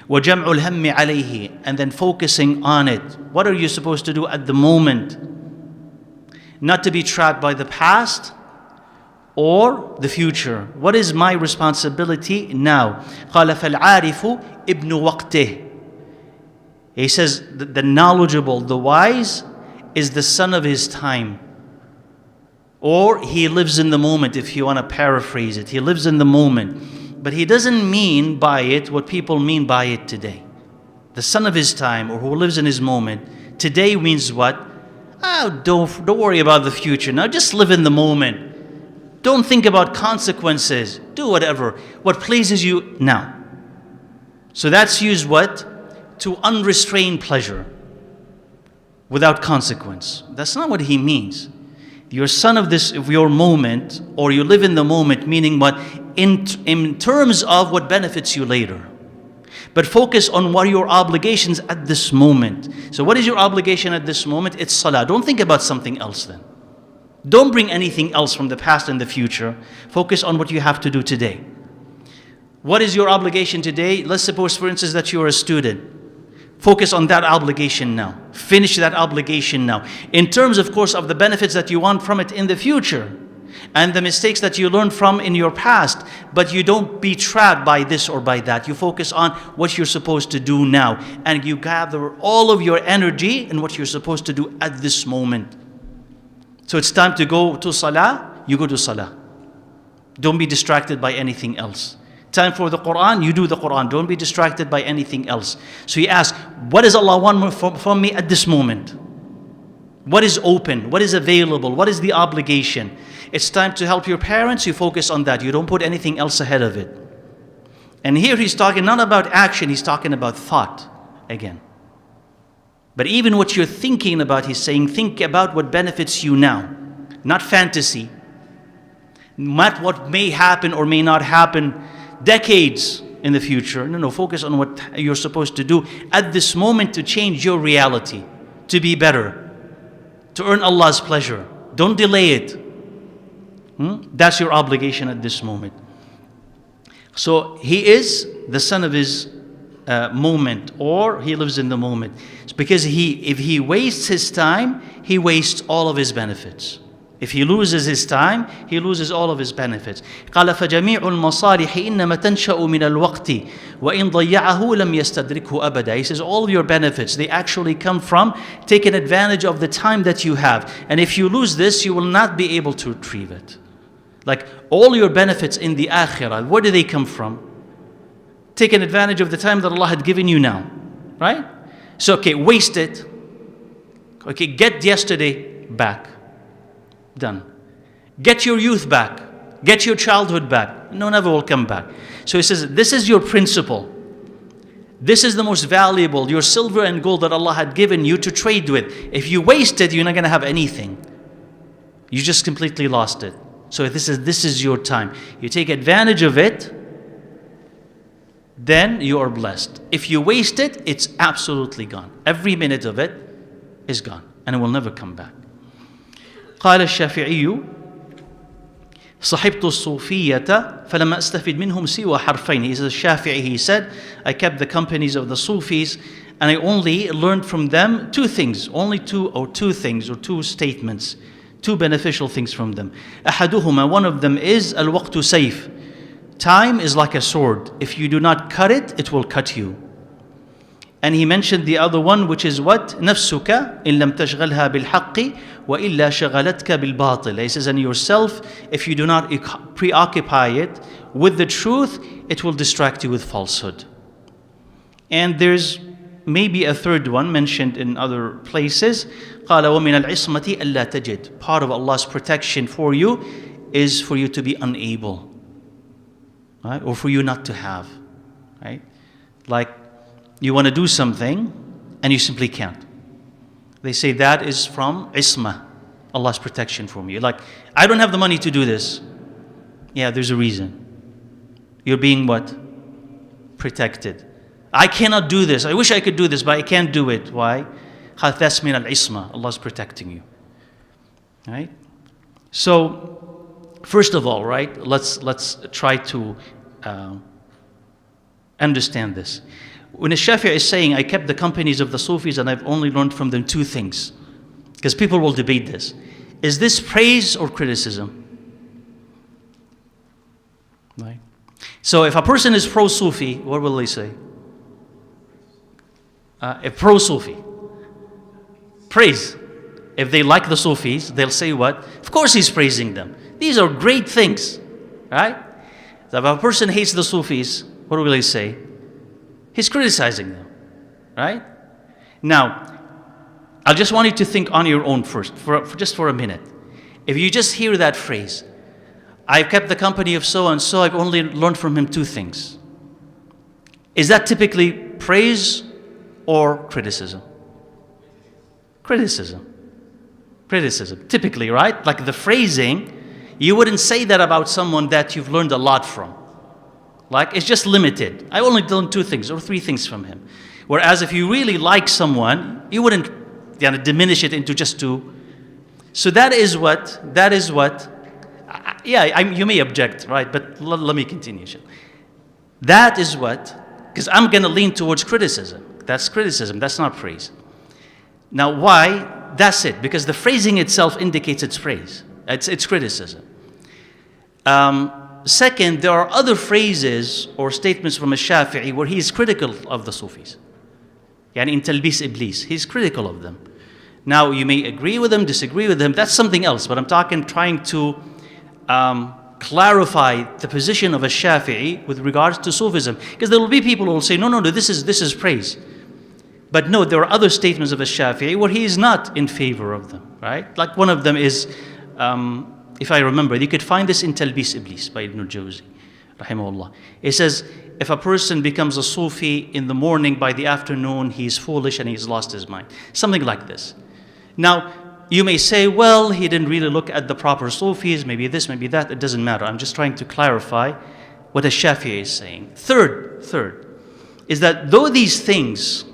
وجمع الهم عليه, and then focusing on it. What are you supposed to do at the moment? Not to be trapped by the past or the future. What is my responsibility now? قال فالعارف ابن وقته. He says the knowledgeable, the wise, is the son of his time. Or he lives in the moment, if you want to paraphrase it. He lives in the moment. But he doesn't mean by it what people mean by it today. The son of his time, or who lives in his moment. Today means what? Oh, don't worry about the future. Now just live in the moment. Don't think about consequences. Do whatever. What pleases you now. So that's used what? To unrestrained pleasure. Without consequence. That's not what he means. You're son of your moment, or you live in the moment, meaning what? In terms of what benefits you later. But focus on what are your obligations at this moment. So what is your obligation at this moment? It's salah. Don't think about something else then. Don't bring anything else from the past and the future. Focus on what you have to do today. What is your obligation today? Let's suppose, for instance, that you're a student. Focus on that obligation now. Finish that obligation now. In terms, of course, of the benefits that you want from it in the future and the mistakes that you learned from in your past, but you don't be trapped by this or by that. You focus on what you're supposed to do now, and you gather all of your energy in what you're supposed to do at this moment. So it's time to go to salah, you go to salah. Don't be distracted by anything else. Time for the Quran, you do the Quran. Don't be distracted by anything else. So he asks, what does Allah want from me at this moment? What is open? What is available? What is the obligation? It's time to help your parents, you focus on that. You don't put anything else ahead of it. And here he's talking not about action, he's talking about thought again. But even what you're thinking about, he's saying, think about what benefits you now. Not fantasy. Not what may happen or may not happen decades in the future. No, focus on what you're supposed to do at this moment to change your reality, to be better, to earn Allah's pleasure. Don't delay it. That's your obligation at this moment. So he is the son of his moment, or he lives in the moment. It's because if he wastes his time, he wastes all of his benefits. If he loses his time, he loses all of his benefits. قال فجميع المصالح إنما تنشأ من الوقت وإن ضيعه لم يستدركه أبدا. He says all of your benefits, they actually come from taking advantage of the time that you have. And if you lose this, you will not be able to retrieve it. Like all your benefits in the akhirah, where do they come from? Taking advantage of the time that Allah had given you now, right? So okay, waste it. Okay, get yesterday back. Done. Get your youth back. Get your childhood back. No, never will come back. So he says, this is your principle. This is the most valuable, your silver and gold that Allah had given you to trade with. If you waste it, you're not going to have anything. You just completely lost it. So this is your time. You take advantage of it, then you are blessed. If you waste it, it's absolutely gone. Every minute of it is gone, and it will never come back. قال الشافعي صحبت الصوفية فلما أستفيد منهم سوى حرفين. He says, Shafi'i, he said, I kept the companies of the Sufis and I only learned from them two things, only two things or two statements, two beneficial things from them. أحدهما, one of them is الوقت سيف. Time is like a sword. If you do not cut it, it will cut you. And he mentioned the other one, which is what? نفسك إن لم تشغلها بالحق وإلا شغلتك بالباطل. He says, and yourself, if you do not preoccupy it with the truth, it will distract you with falsehood. And there's maybe a third one mentioned in other places. قال ومن العصمة ألا تجد. Part of Allah's protection for you is for you to be unable, right? Or for you not to have, right? Like you want to do something and you simply can't. They say that is from isma, Allah's protection from you. Like, I don't have the money to do this. Yeah, there's a reason. You're being what? Protected. I cannot do this. I wish I could do this, but I can't do it. Why? That's min al-isma. Allah's protecting you. Right? So, first of all, right, let's try to understand this. When a Shafi'i is saying, I kept the companies of the Sufis and I've only learned from them two things, because people will debate this. Is this praise or criticism? Right? So if a person is pro-Sufi, what will they say? If pro-Sufi, praise. If they like the Sufis, they'll say what? Of course he's praising them. These are great things, right? So if a person hates the Sufis, what will they say? He's criticizing them, right? Now, I just want you to think on your own first, just for a minute. If you just hear that phrase, I've kept the company of so and so, I've only learned from him two things. Is that typically praise or criticism? Criticism. Criticism, typically, right? Like the phrasing, you wouldn't say that about someone that you've learned a lot from. Like, it's just limited. I only learned two things or three things from him. Whereas if you really like someone, you wouldn't diminish it into just two. So that is what, you may object, right? But let me continue. That is what, because I'm going to lean towards criticism. That's criticism, that's not praise. Now why? That's it, because the phrasing itself indicates it's praise. It's criticism. Second, there are other phrases or statements from a Shafi'i where he is critical of the Sufis. In talbis iblis, he's critical of them. Now, you may agree with him, disagree with him, that's something else, but I'm trying to clarify the position of a Shafi'i with regards to Sufism. Because there will be people who will say, no, this is praise. But no, there are other statements of a Shafi'i where he is not in favor of them, right? Like one of them is, if I remember, you could find this in Talbis Iblis by Ibn al-Jawzi, rahimahullah. It says, if a person becomes a Sufi in the morning, by the afternoon, he's foolish and he's lost his mind. Something like this. Now, you may say, well, he didn't really look at the proper Sufis, maybe this, maybe that. It doesn't matter. I'm just trying to clarify what a Shafi'i is saying. Third, is that though these things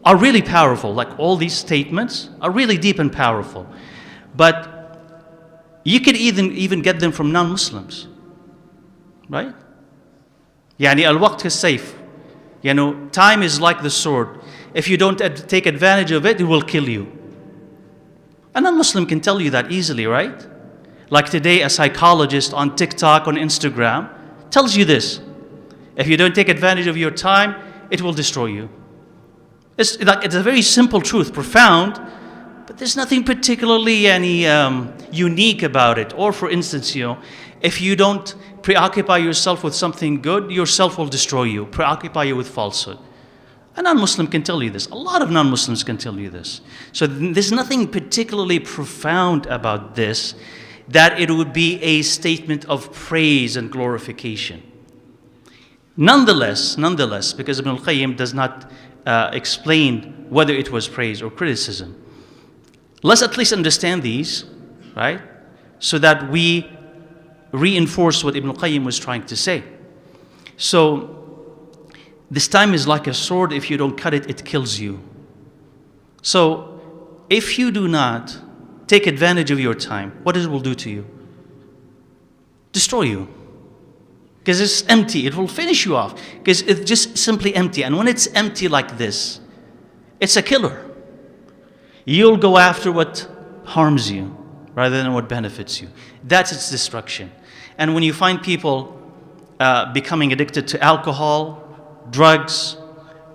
are really powerful, like all these statements are really deep and powerful, but you could even get them from non-Muslims, right? al-waqt is-sayf. Time is like the sword. If you don't take advantage of it, it will kill you. A non-Muslim can tell you that easily, right? Like today, a psychologist on TikTok, on Instagram, tells you this. If you don't take advantage of your time, it will destroy you. It's a very simple truth, profound, but there's nothing particularly unique about it. Or for instance, if you don't preoccupy yourself with something good, yourself will destroy you, preoccupy you with falsehood. A non-Muslim can tell you this. A lot of non-Muslims can tell you this. So there's nothing particularly profound about this, that it would be a statement of praise and glorification. Nonetheless, because ibnalqayyim does not explain whether it was praise or criticism, let's at least understand these, right? So that we reinforce what ibnalqayyim was trying to say. So, this time is like a sword. If you don't cut it, it kills you. So, if you do not take advantage of your time, what it will do to you? destroy you. Because it's empty. It will finish you off. Because it's just simply empty. And when it's empty like this, it's a killer. You'll go after what harms you rather than what benefits you. That's its destruction. And when you find people becoming addicted to alcohol, drugs,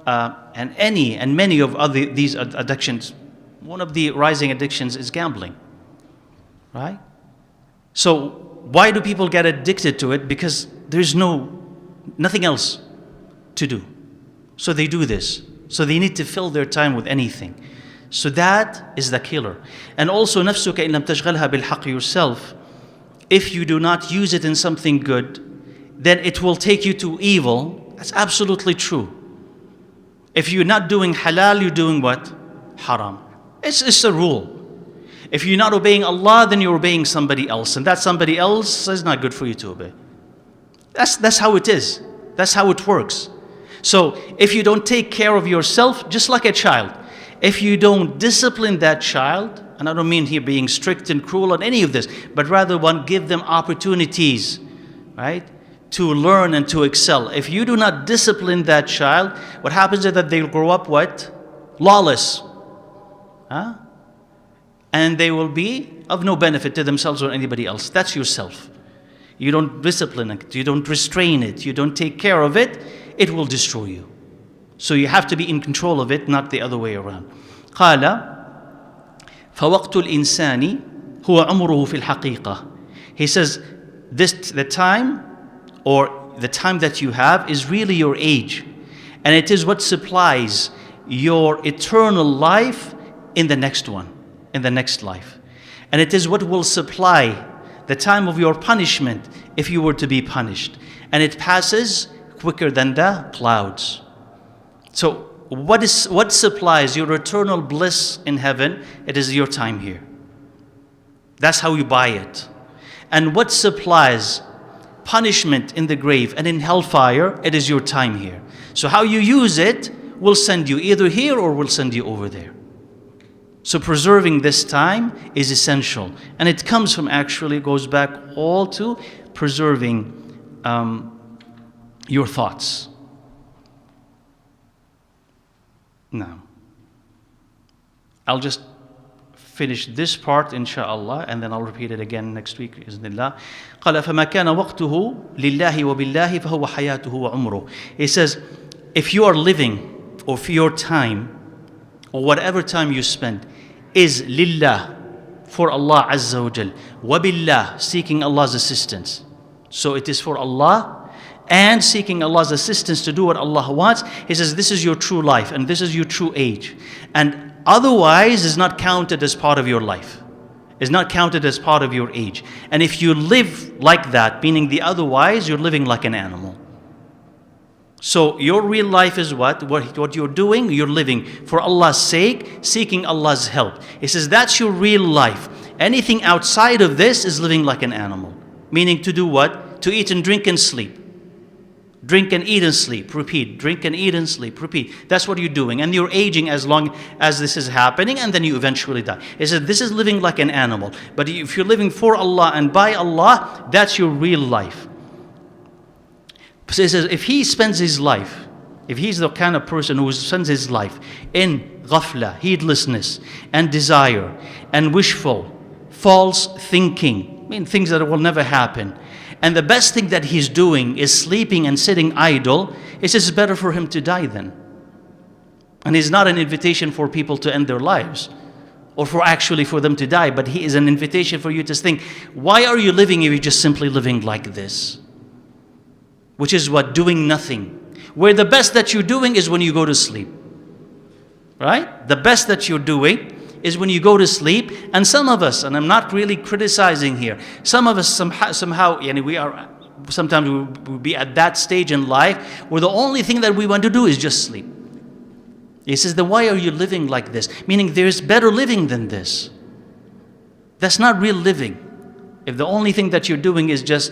and many of these addictions, one of the rising addictions is gambling, right? So why do people get addicted to it? Because there's nothing else to do. So they do this. So they need to fill their time with anything. So that is the killer. And also, نفسك إن لم تشغلها بالحق, yourself, if you do not use it in something good, then it will take you to evil. That's absolutely true. If you're not doing halal, you're doing what? Haram. It's a rule. If you're not obeying Allah, then you're obeying somebody else. And that somebody else is not good for you to obey. That's how it is. That's how it works. So if you don't take care of yourself, just like a child, if you don't discipline that child, and I don't mean here being strict and cruel on any of this, but rather give them opportunities, right, to learn and to excel. If you do not discipline that child, what happens is that they'll grow up what? Lawless. Huh? And they will be of no benefit to themselves or anybody else. That's yourself. You don't discipline it, you don't restrain it, you don't take care of it, it will destroy you. So you have to be in control of it, not the other way around. قال فوقت الإنسان هو عمره في الحقيقة. He says, the time that you have is really your age. And it is what supplies your eternal life in the next one, in the next life. And it is what will supply the time of your punishment if you were to be punished. And it passes quicker than the clouds. So what supplies your eternal bliss in heaven? It is your time here. That's how you buy it. And what supplies punishment in the grave and in hellfire? It is your time here. So how you use it will send you either here or will send you over there. So preserving this time is essential. And it comes from, actually, goes back all to preserving your thoughts. Now, I'll just finish this part inshallah, and then I'll repeat it again next week بإذن الله. قال فما كان وقته لله وبالله فهو حياته وعمره. He says, if you are living, or for your time, or whatever time you spend, is lillah, for Allah Azza wa Jal, wabillah, seeking Allah's assistance. So it is for Allah and seeking Allah's assistance to do what Allah wants. He says this is your true life and this is your true age. And otherwise is not counted as part of your life. Is not counted as part of your age. And if you live like that, meaning the otherwise, you're living like an animal. So your real life is what you're doing, you're living for Allah's sake, seeking Allah's help. He says that's your real life. Anything outside of this is living like an animal. Meaning to do what? To eat and drink and sleep. Drink and eat and sleep, repeat. Drink and eat and sleep, repeat. That's what you're doing. And you're aging as long as this is happening, and then you eventually die. He says this is living like an animal. But if you're living for Allah and by Allah, that's your real life. So he says if he spends his life, if he's the kind of person who spends his life in ghafla, heedlessness, and desire, and wishful, false thinking, I mean things that will never happen, and the best thing that he's doing is sleeping and sitting idle, it says it's better for him to die then. And it's not an invitation for people to end their lives, or for them to die, but he is an invitation for you to think, why are you living if you're just simply living like this? Which is what? Doing nothing. Where the best that you're doing is when you go to sleep. Right? The best that you're doing is when you go to sleep. And some of us, and I'm not really criticizing here, some of us somehow we are, sometimes we'll be at that stage in life where the only thing that we want to do is just sleep. He says, then why are you living like this? Meaning there's better living than this. That's not real living. If the only thing that you're doing is just,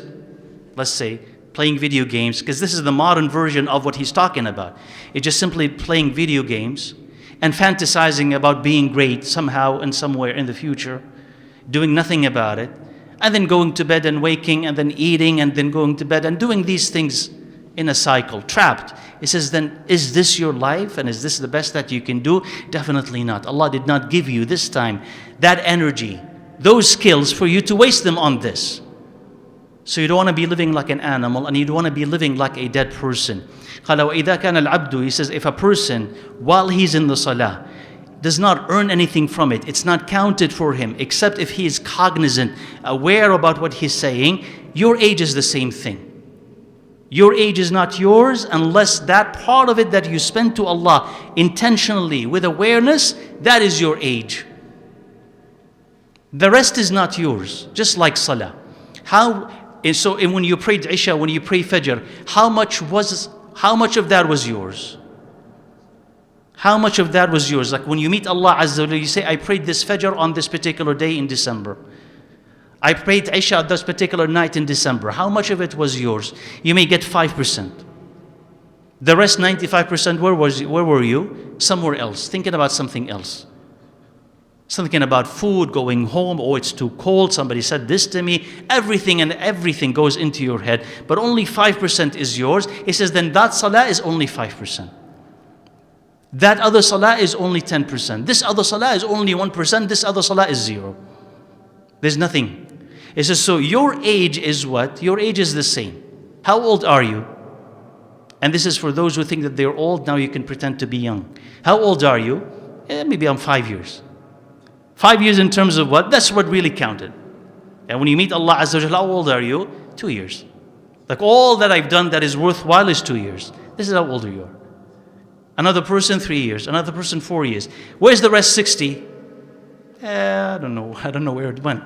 let's say, playing video games, because this is the modern version of what he's talking about. It's just simply playing video games and fantasizing about being great somehow and somewhere in the future, doing nothing about it. and then going to bed and waking and then eating and then going to bed and doing these things in a cycle, trapped. He says, then is this your life and is this the best that you can do? Definitely not. Allah did not give you this time that energy, those skills for you to waste them on this. So you don't want to be living like an animal and you don't want to be living like a dead person. He says, if a person, while he's in the salah, does not earn anything from it, it's not counted for him, except if he is cognizant, aware about what he's saying, your age is the same thing. Your age is not yours unless that part of it that you spend to Allah intentionally with awareness, that is your age. The rest is not yours, just like salah. So when you prayed Isha, when you pray Fajr, how much of that was yours? How much of that was yours? Like when you meet Allah Azza wa Jalla, you say, I prayed this Fajr on this particular day in December. I prayed Isha this particular night in December. How much of it was yours? You may get 5%. The rest 95%, where were you? Somewhere else, thinking about something else. Something about food, going home, oh it's too cold, somebody said this to me. Everything goes into your head, but only 5% is yours. He says, then that salah is only 5%. That other salah is only 10%. This other salah is only 1%. This other salah is 0. There's nothing. It says, so your age is what? Your age is the same. How old are you? And this is for those who think that they're old, now you can pretend to be young. How old are you? Maybe I'm 5 years. 5 years in terms of what? That's what really counted. And when you meet Allah Azza wa Jalla, how old are you? 2 years. Like all that I've done that is worthwhile is 2 years. This is how old you are. Another person 3 years. Another person 4 years. Where's the rest 60? I don't know. I don't know where it went.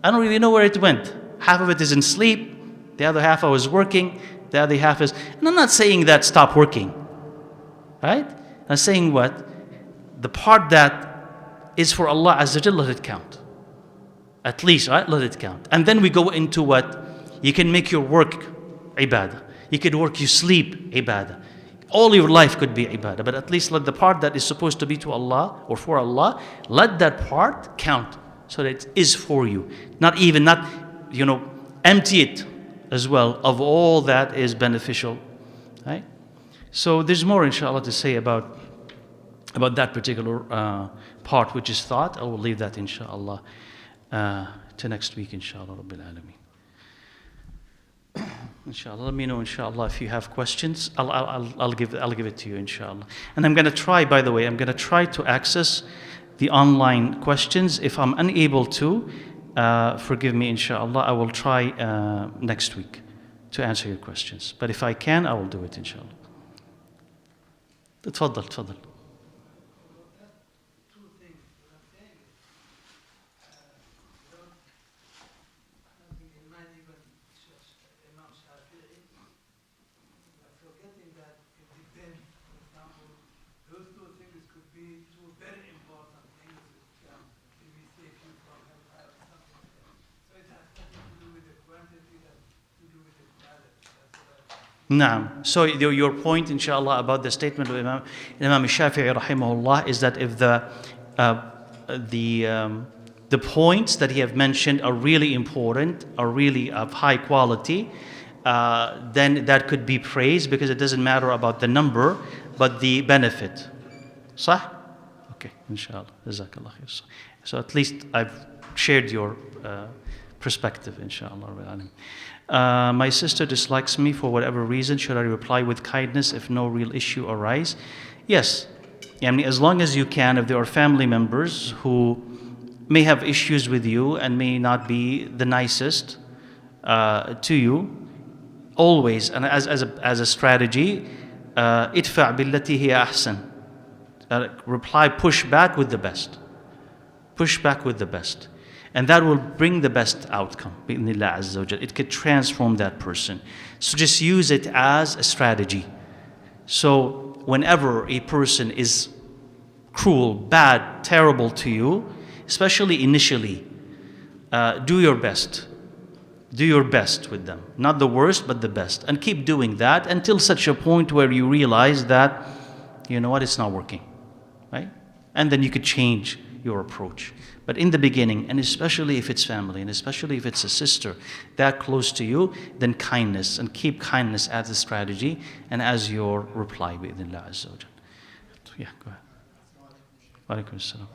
I don't really know where it went. Half of it is in sleep. The other half I was working. The other half is... And I'm not saying that stop working. Right? I'm saying what? The part that is for Allah Azza wa Jalla, let it count. At least, right? Let it count. And then we go into what? You can make your work ibadah. You could work your sleep ibadah. All your life could be ibadah. But at least let the part that is supposed to be to Allah or for Allah, let that part count so that it is for you. Not empty it as well of all that is beneficial. Right? So there's more inshallah to say about that particular part which is thought. I will leave that inshallah to next week inshallah Rabbil Alameen. Inshallah, let me know inshallah if you have questions. I'll give it to you inshallah. And I'm going to try, by the way, to access the online questions. If I'm unable to, forgive me inshallah, I will try next week to answer your questions. But if I can, I will do it inshallah. تفضل. Naam. So your point, inshallah, about the statement of Imam Shafi'i rahimahullah is that if the points that he have mentioned are really important, are really of high quality, then that could be praised because it doesn't matter about the number, but the benefit. Sah? Okay, inshallah. Jazakallah khair. So at least I've shared your perspective, inshallah. My sister dislikes me for whatever reason. Should I reply with kindness if no real issue arise? Yes. I mean, as long as you can, if there are family members who may have issues with you and may not be the nicest to you, always, and as a strategy, idfa' billati hiya ahsan. Reply, push back with the best. Push back with the best. And that will bring the best outcome. Bi'idhnillah Azza wa Jal. It could transform that person. So just use it as a strategy. So whenever a person is cruel, bad, terrible to you, especially initially, do your best. Do your best with them. Not the worst, but the best. And keep doing that until such a point where you realize that, you know what, it's not working. Right? And then you could change your approach. But in the beginning, and especially if it's family, and especially if it's a sister that close to you, then kindness, and keep kindness as a strategy and as your reply, bi'idhnillah azza wa jal. Yeah, go ahead. Wa alaikum assalam.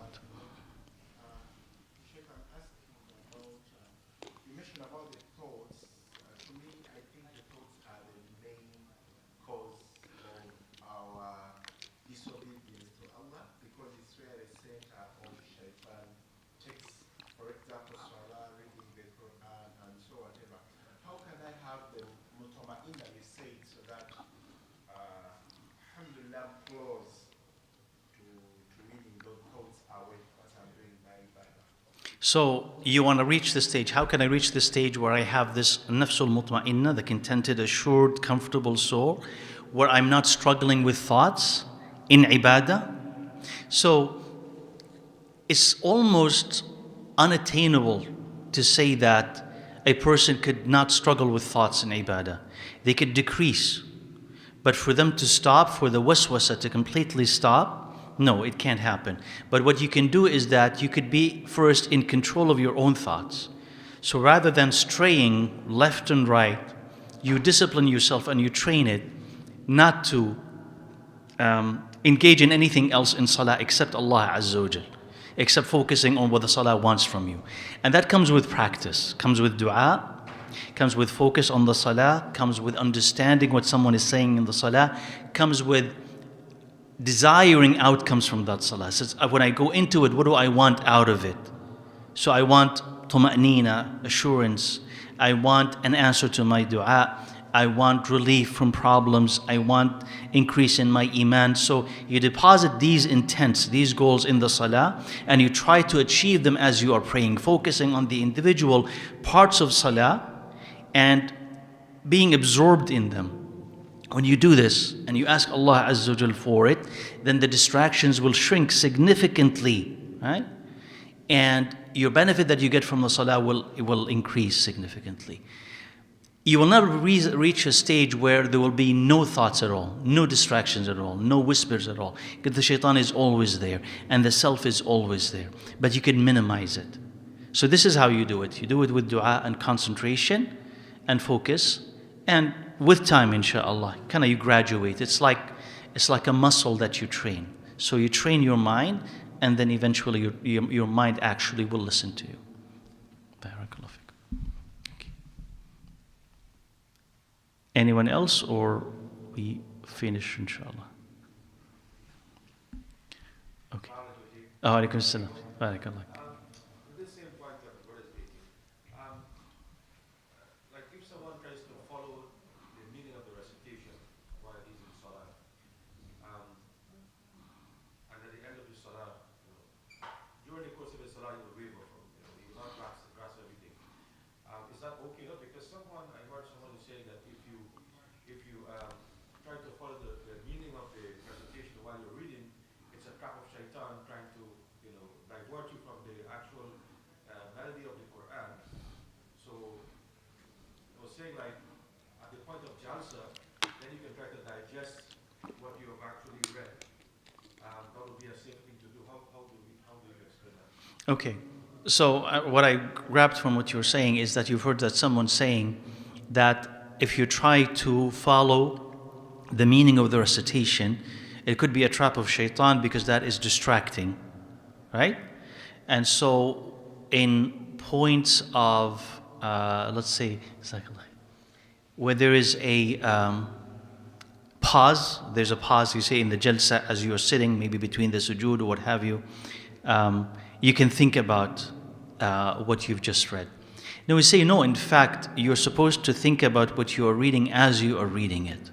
So you want to reach the stage. How can I reach the stage where I have this nafsul mutma'inna, the contented, assured, comfortable soul, where I'm not struggling with thoughts in ibadah? So it's almost unattainable to say that a person could not struggle with thoughts in ibadah. They could decrease. But for them to stop, for the waswasa to completely stop, no, it can't happen. But what you can do is that you could be first in control of your own thoughts. So rather than straying left and right, you discipline yourself and you train it not to engage in anything else in salah except Allah Azza wa Jal, except focusing on what the salah wants from you. And that comes with practice, comes with dua, comes with focus on the salah, comes with understanding what someone is saying in the salah, comes with desiring outcomes from that salah. So when I go into it, what do I want out of it? So I want tuma'nina, assurance. I want an answer to my dua. I want relief from problems. I want increase in my iman. So you deposit these intents, these goals in the salah, and you try to achieve them as you are praying, focusing on the individual parts of salah and being absorbed in them. When you do this and you ask Allah Azza wa Jal for it, then the distractions will shrink significantly, right? And your benefit that you get from the salah will increase significantly. You will never reach a stage where there will be no thoughts at all, no distractions at all, no whispers at all. Because the shaitan is always there and the self is always there. But you can minimize it. So this is how you do it. You do it with dua and concentration and focus, and with time, inshallah, kind of you graduate. It's like a muscle that you train. So you train your mind, and then eventually your mind actually will listen to you. Barakallahu fikum. Okay. Anyone else, or we finish, inshallah? Okay. Alaikum assalam. Barakallah. Okay, so what I grabbed from what you were saying is that you've heard that someone saying that if you try to follow the meaning of the recitation, it could be a trap of shaitan because that is distracting, right? And so in points of, let's say, where there is a pause, there's a pause, you say in the jalsa as you're sitting, maybe between the sujood or what have you, you can think about what you've just read. Now we say, no, in fact, you're supposed to think about what you are reading as you are reading it.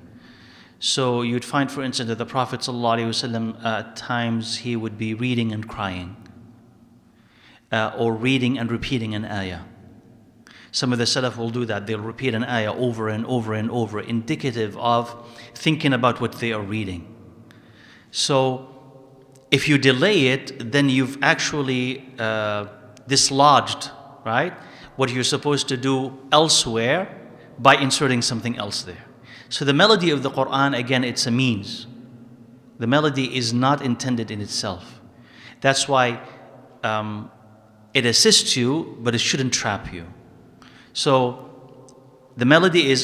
So you'd find, for instance, that the Prophet ﷺ, at times he would be reading and crying, or reading and repeating an ayah. Some of the Salaf will do that. They'll repeat an ayah over and over and over, indicative of thinking about what they are reading. So if you delay it, then you've actually dislodged, right, what you're supposed to do elsewhere by inserting something else there. So the melody of the Quran, again, it's a means. The melody is not intended in itself. That's why it assists you, but it shouldn't trap you. So the melody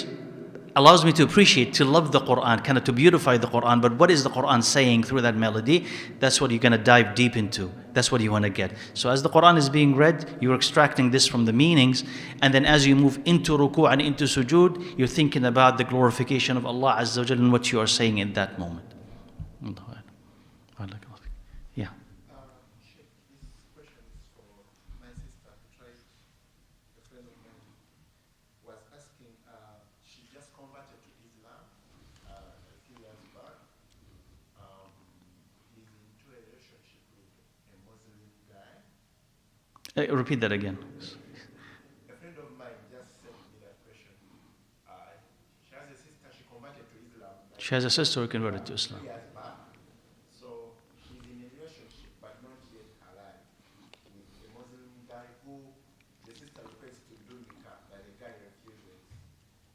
allows me to appreciate, to love the Quran, kind of to beautify the Quran. But what is the Quran saying through that melody? That's what you're going to dive deep into. That's what you want to get. So as the Quran is being read, you're extracting this from the meanings. And then as you move into ruku' and into sujood, you're thinking about the glorification of Allah Azza wa Jalla and what you are saying in that moment. Yeah. Repeat that again. A friend of mine just sent me that question. She has a sister, she converted to Islam. She has a sister who converted to Islam. 3 years back. So she's in a relationship, but not yet alive, with a Muslim guy who the sister requests to do nikah, but the guy refuses.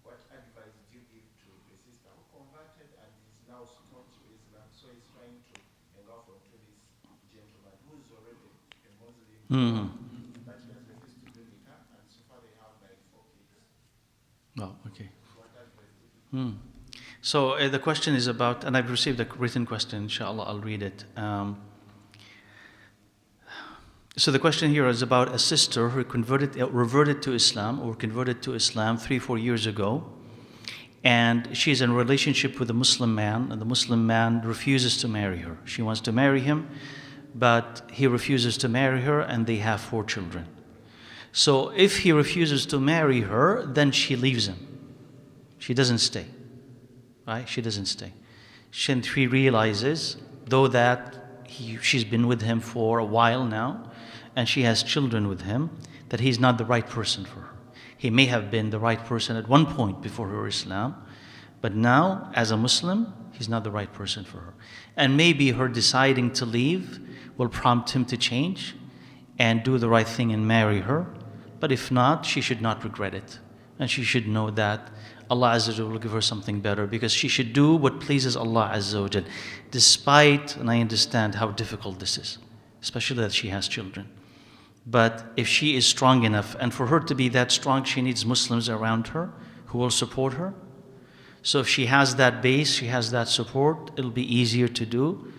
What advice do you give to the sister who converted and is now strong to Islam? So he's trying to engulf onto this gentleman who's already a Muslim. Mm-hmm. Oh, okay. So the question is about, and I've received a written question, inshallah, I'll read it. So the question here is about a sister who reverted to Islam, or converted to Islam 3-4 years ago. And she's in a relationship with a Muslim man, and the Muslim man refuses to marry her. She wants to marry him, but he refuses to marry her, and they have 4 children. So if he refuses to marry her, then she leaves him. She doesn't stay, right? She doesn't stay. She realizes, though that she's been with him for a while now, and she has children with him, that he's not the right person for her. He may have been the right person at one point before her Islam, but now, as a Muslim, he's not the right person for her. And maybe her deciding to leave will prompt him to change and do the right thing and marry her. But if not, she should not regret it. And she should know that Allah Azza wa Jalla will give her something better, because she should do what pleases Allah Azza wa Jalla, despite, and I understand how difficult this is, especially that she has children. But if she is strong enough, and for her to be that strong, she needs Muslims around her who will support her. So if she has that base, she has that support, it'll be easier to do.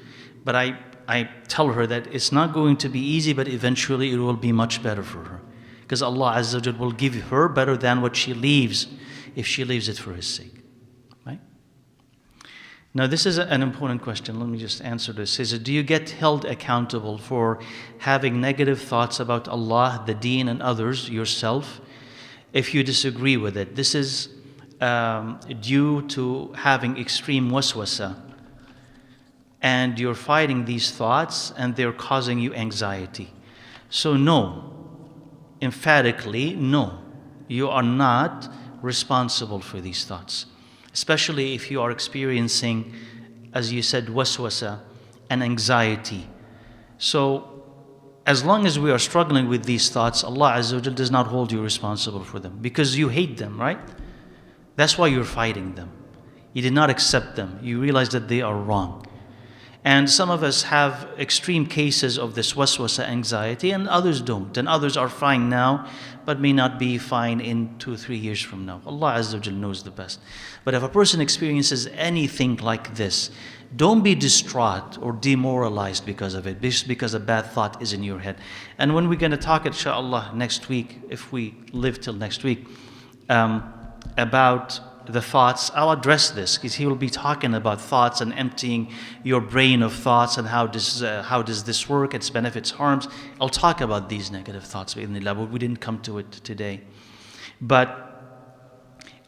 But I tell her that it's not going to be easy, but eventually it will be much better for her. Because Allah Azza wa Jalla will give her better than what she leaves, if she leaves it for His sake. Right? Now this is an important question. Let me just answer this. It says, do you get held accountable for having negative thoughts about Allah, the deen, and others, yourself, if you disagree with it? This is due to having extreme waswasa, and you're fighting these thoughts and they're causing you anxiety. So no. Emphatically, no, you are not responsible for these thoughts, especially if you are experiencing, as you said, waswasa and anxiety. So as long as we are struggling with these thoughts, Allah Azza wa Jalla does not hold you responsible for them, because you hate them, right? That's why you're fighting them. You did not accept them. You realize that they are wrong. And some of us have extreme cases of this waswasa anxiety, and others don't. And others are fine now, but may not be fine in 2-3 years from now. Allah Azza wa Jalla knows the best. But if a person experiences anything like this, don't be distraught or demoralized because of it, just because a bad thought is in your head. And when we're going to talk, inshallah, next week, if we live till next week, about the thoughts, I'll address this, because he will be talking about thoughts and emptying your brain of thoughts, and how does this work, its benefits, harms. I'll talk about these negative thoughts, but we didn't come to it today. But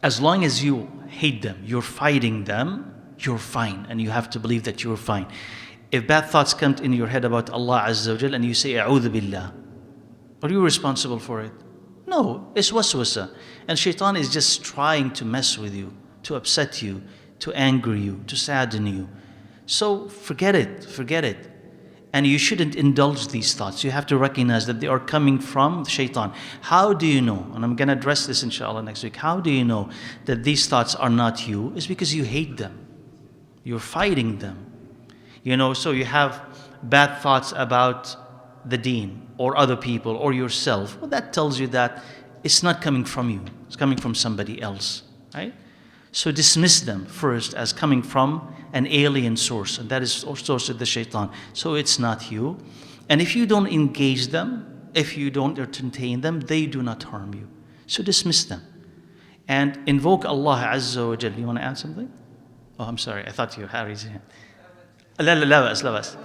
as long as you hate them, you're fighting them, you're fine, and you have to believe that you're fine. If bad thoughts come in your head about Allah Azza wa Jal, and you say, A'udhu Billah, are you responsible for it? No, it's waswasa. And shaitan is just trying to mess with you, to upset you, to anger you, to sadden you. So forget it. And you shouldn't indulge these thoughts. You have to recognize that they are coming from shaitan. How do you know? And I'm going to address this inshallah next week. How do you know that these thoughts are not you? It's because you hate them. You're fighting them. So you have bad thoughts about the deen. or other people or yourself, well, that tells you that it's not coming from you, it's coming from somebody else, right? So dismiss them first as coming from an alien source, and that is source of the shaitan. So it's not you. And if you don't engage them, if you don't entertain them, they do not harm you. So dismiss them. And invoke Allah Azza wa Jal. You want to add something? Oh, I'm sorry. I thought you had raised your hand. لا بأس لا بأس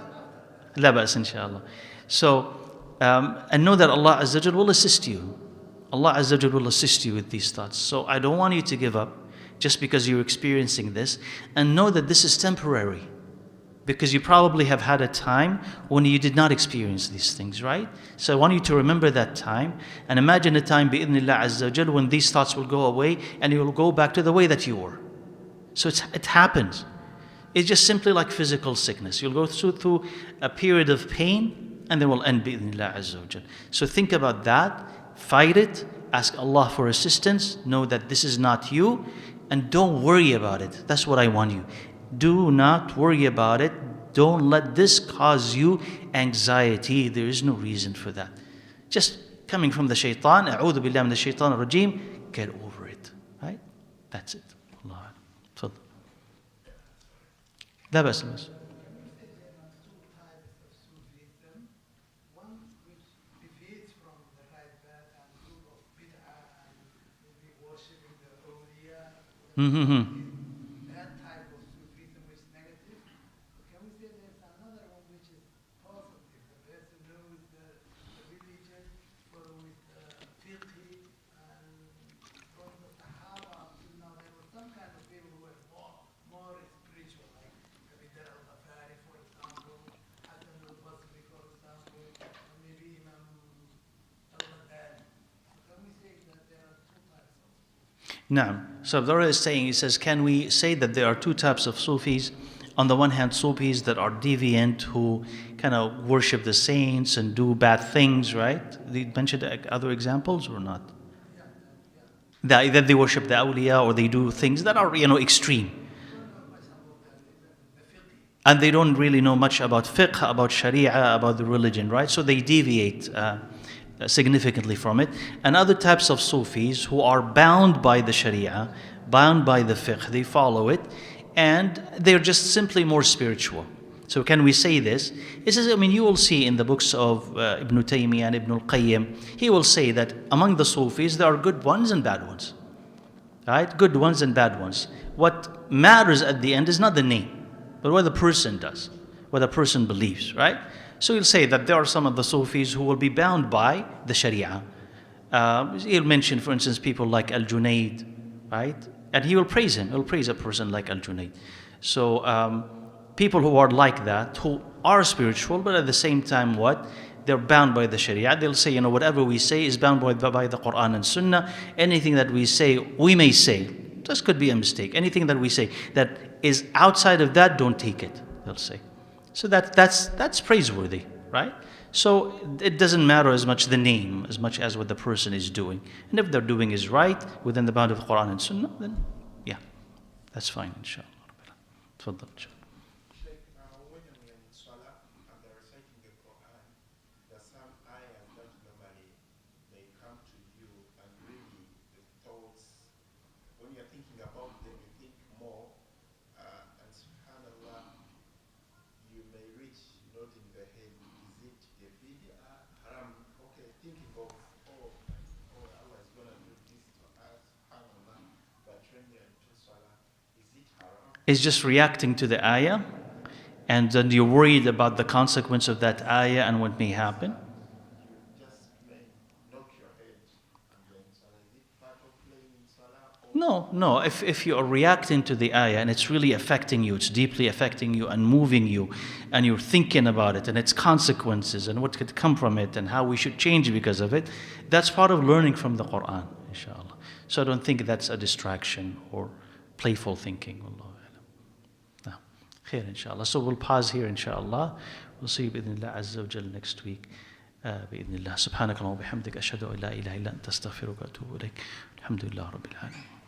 لا بأس inshallah. So, and know that Allah Azza wa Jal will assist you. Allah Azza wa Jal will assist you with these thoughts. So I don't want you to give up just because you're experiencing this, and know that this is temporary, because you probably have had a time when you did not experience these things, right? So I want you to remember that time, and imagine a time bi'idhnillah Azza wa Jal when these thoughts will go away and you will go back to the way that you were. So it happens. It's just simply like physical sickness. You'll go through a period of pain and then will end bi'idhnillah Azza wa Jal. So think about that, fight it, ask Allah for assistance, know that this is not you, and don't worry about it. That's what I want you. Do not worry about it. Don't let this cause you anxiety. There is no reason for that. Just coming from the shaitan, أعوذ بالله من الشيطان الرجيم, get over it. Right? That's it. Allah. تفضل. لا بأس لا بأس. That type of Sufism is negative. Can we say there's another one which is positive? The person knows the religion, follows the fiqh, and from the Sahaba till now, there were some kind of people who were more spiritual, like ibnalqayyim, for example, Hassan al-Basri, for example, or maybe Imam Albarghouthi. So can we say that there are two types of Naam. So Abdullah is saying, he says, can we say that there are two types of Sufis? On the one hand, Sufis that are deviant, who kind of worship the saints and do bad things, right? They mentioned other examples or not? That they worship the awliya, or they do things that are, extreme. And they don't really know much about fiqh, about sharia, about the religion, right? So they deviate significantly from it. And other types of Sufis who are bound by the sharia, bound by the fiqh, they follow it, and they're just simply more spiritual. So can we say this? It says, you will see in the books of Ibn Taymiyyah and ibnalqayyim, he will say that among the Sufis there are good ones and bad ones. Right? Good ones and bad ones. What matters at the end is not the name, but what the person does, what the person believes, right? So he'll say that there are some of the Sufis who will be bound by the Sharia. He'll mention, for instance, people like Al-Junaid, right? And he will praise him. He'll praise a person like Al-Junaid. So people who are like that, who are spiritual, but at the same time, what? They're bound by the Sharia. They'll say, whatever we say is bound by the Quran and Sunnah. Anything that we say, we may say. This could be a mistake. Anything that we say that is outside of that, don't take it, they'll say. So that's praiseworthy, right? So it doesn't matter as much the name, as much as what the person is doing. And if they're doing is right, within the bound of the Quran and Sunnah, then yeah, that's fine, inshallah. Tfaddal, inshallah. Sheikh, when you're in Salah and they're reciting the Quran, there are some ayahs that normally they come to you and really the thoughts, when you're thinking about them, you think more, and subhanAllah, you may reach nodding the head. Is it a bid'ah, haram? Okay, thinking of, Allah is going to do this to us, subhanAllah, but when you're into Salah, is it haram? It's just reacting to the ayah, and then you're worried about the consequence of that ayah and what may happen. You just may knock your head and then Salah. Is it part of playing in Salah? No. If you are reacting to the ayah and it's really affecting you, it's deeply affecting you and moving you, and you're thinking about it and its consequences and what could come from it and how we should change because of it, that's part of learning from the Quran, inshallah. So I don't think that's a distraction or playful thinking. Wallahu a'lam. No. Khair, inshallah. So we'll pause here, inshallah. We'll see you bi'idhnillah azza wa jal next week. بإذن الله سبحانك اللهم وبحمدك أشهد أن لا إله إلا أنت أستغفرك وأتوب إليك الحمد لله رب العالمين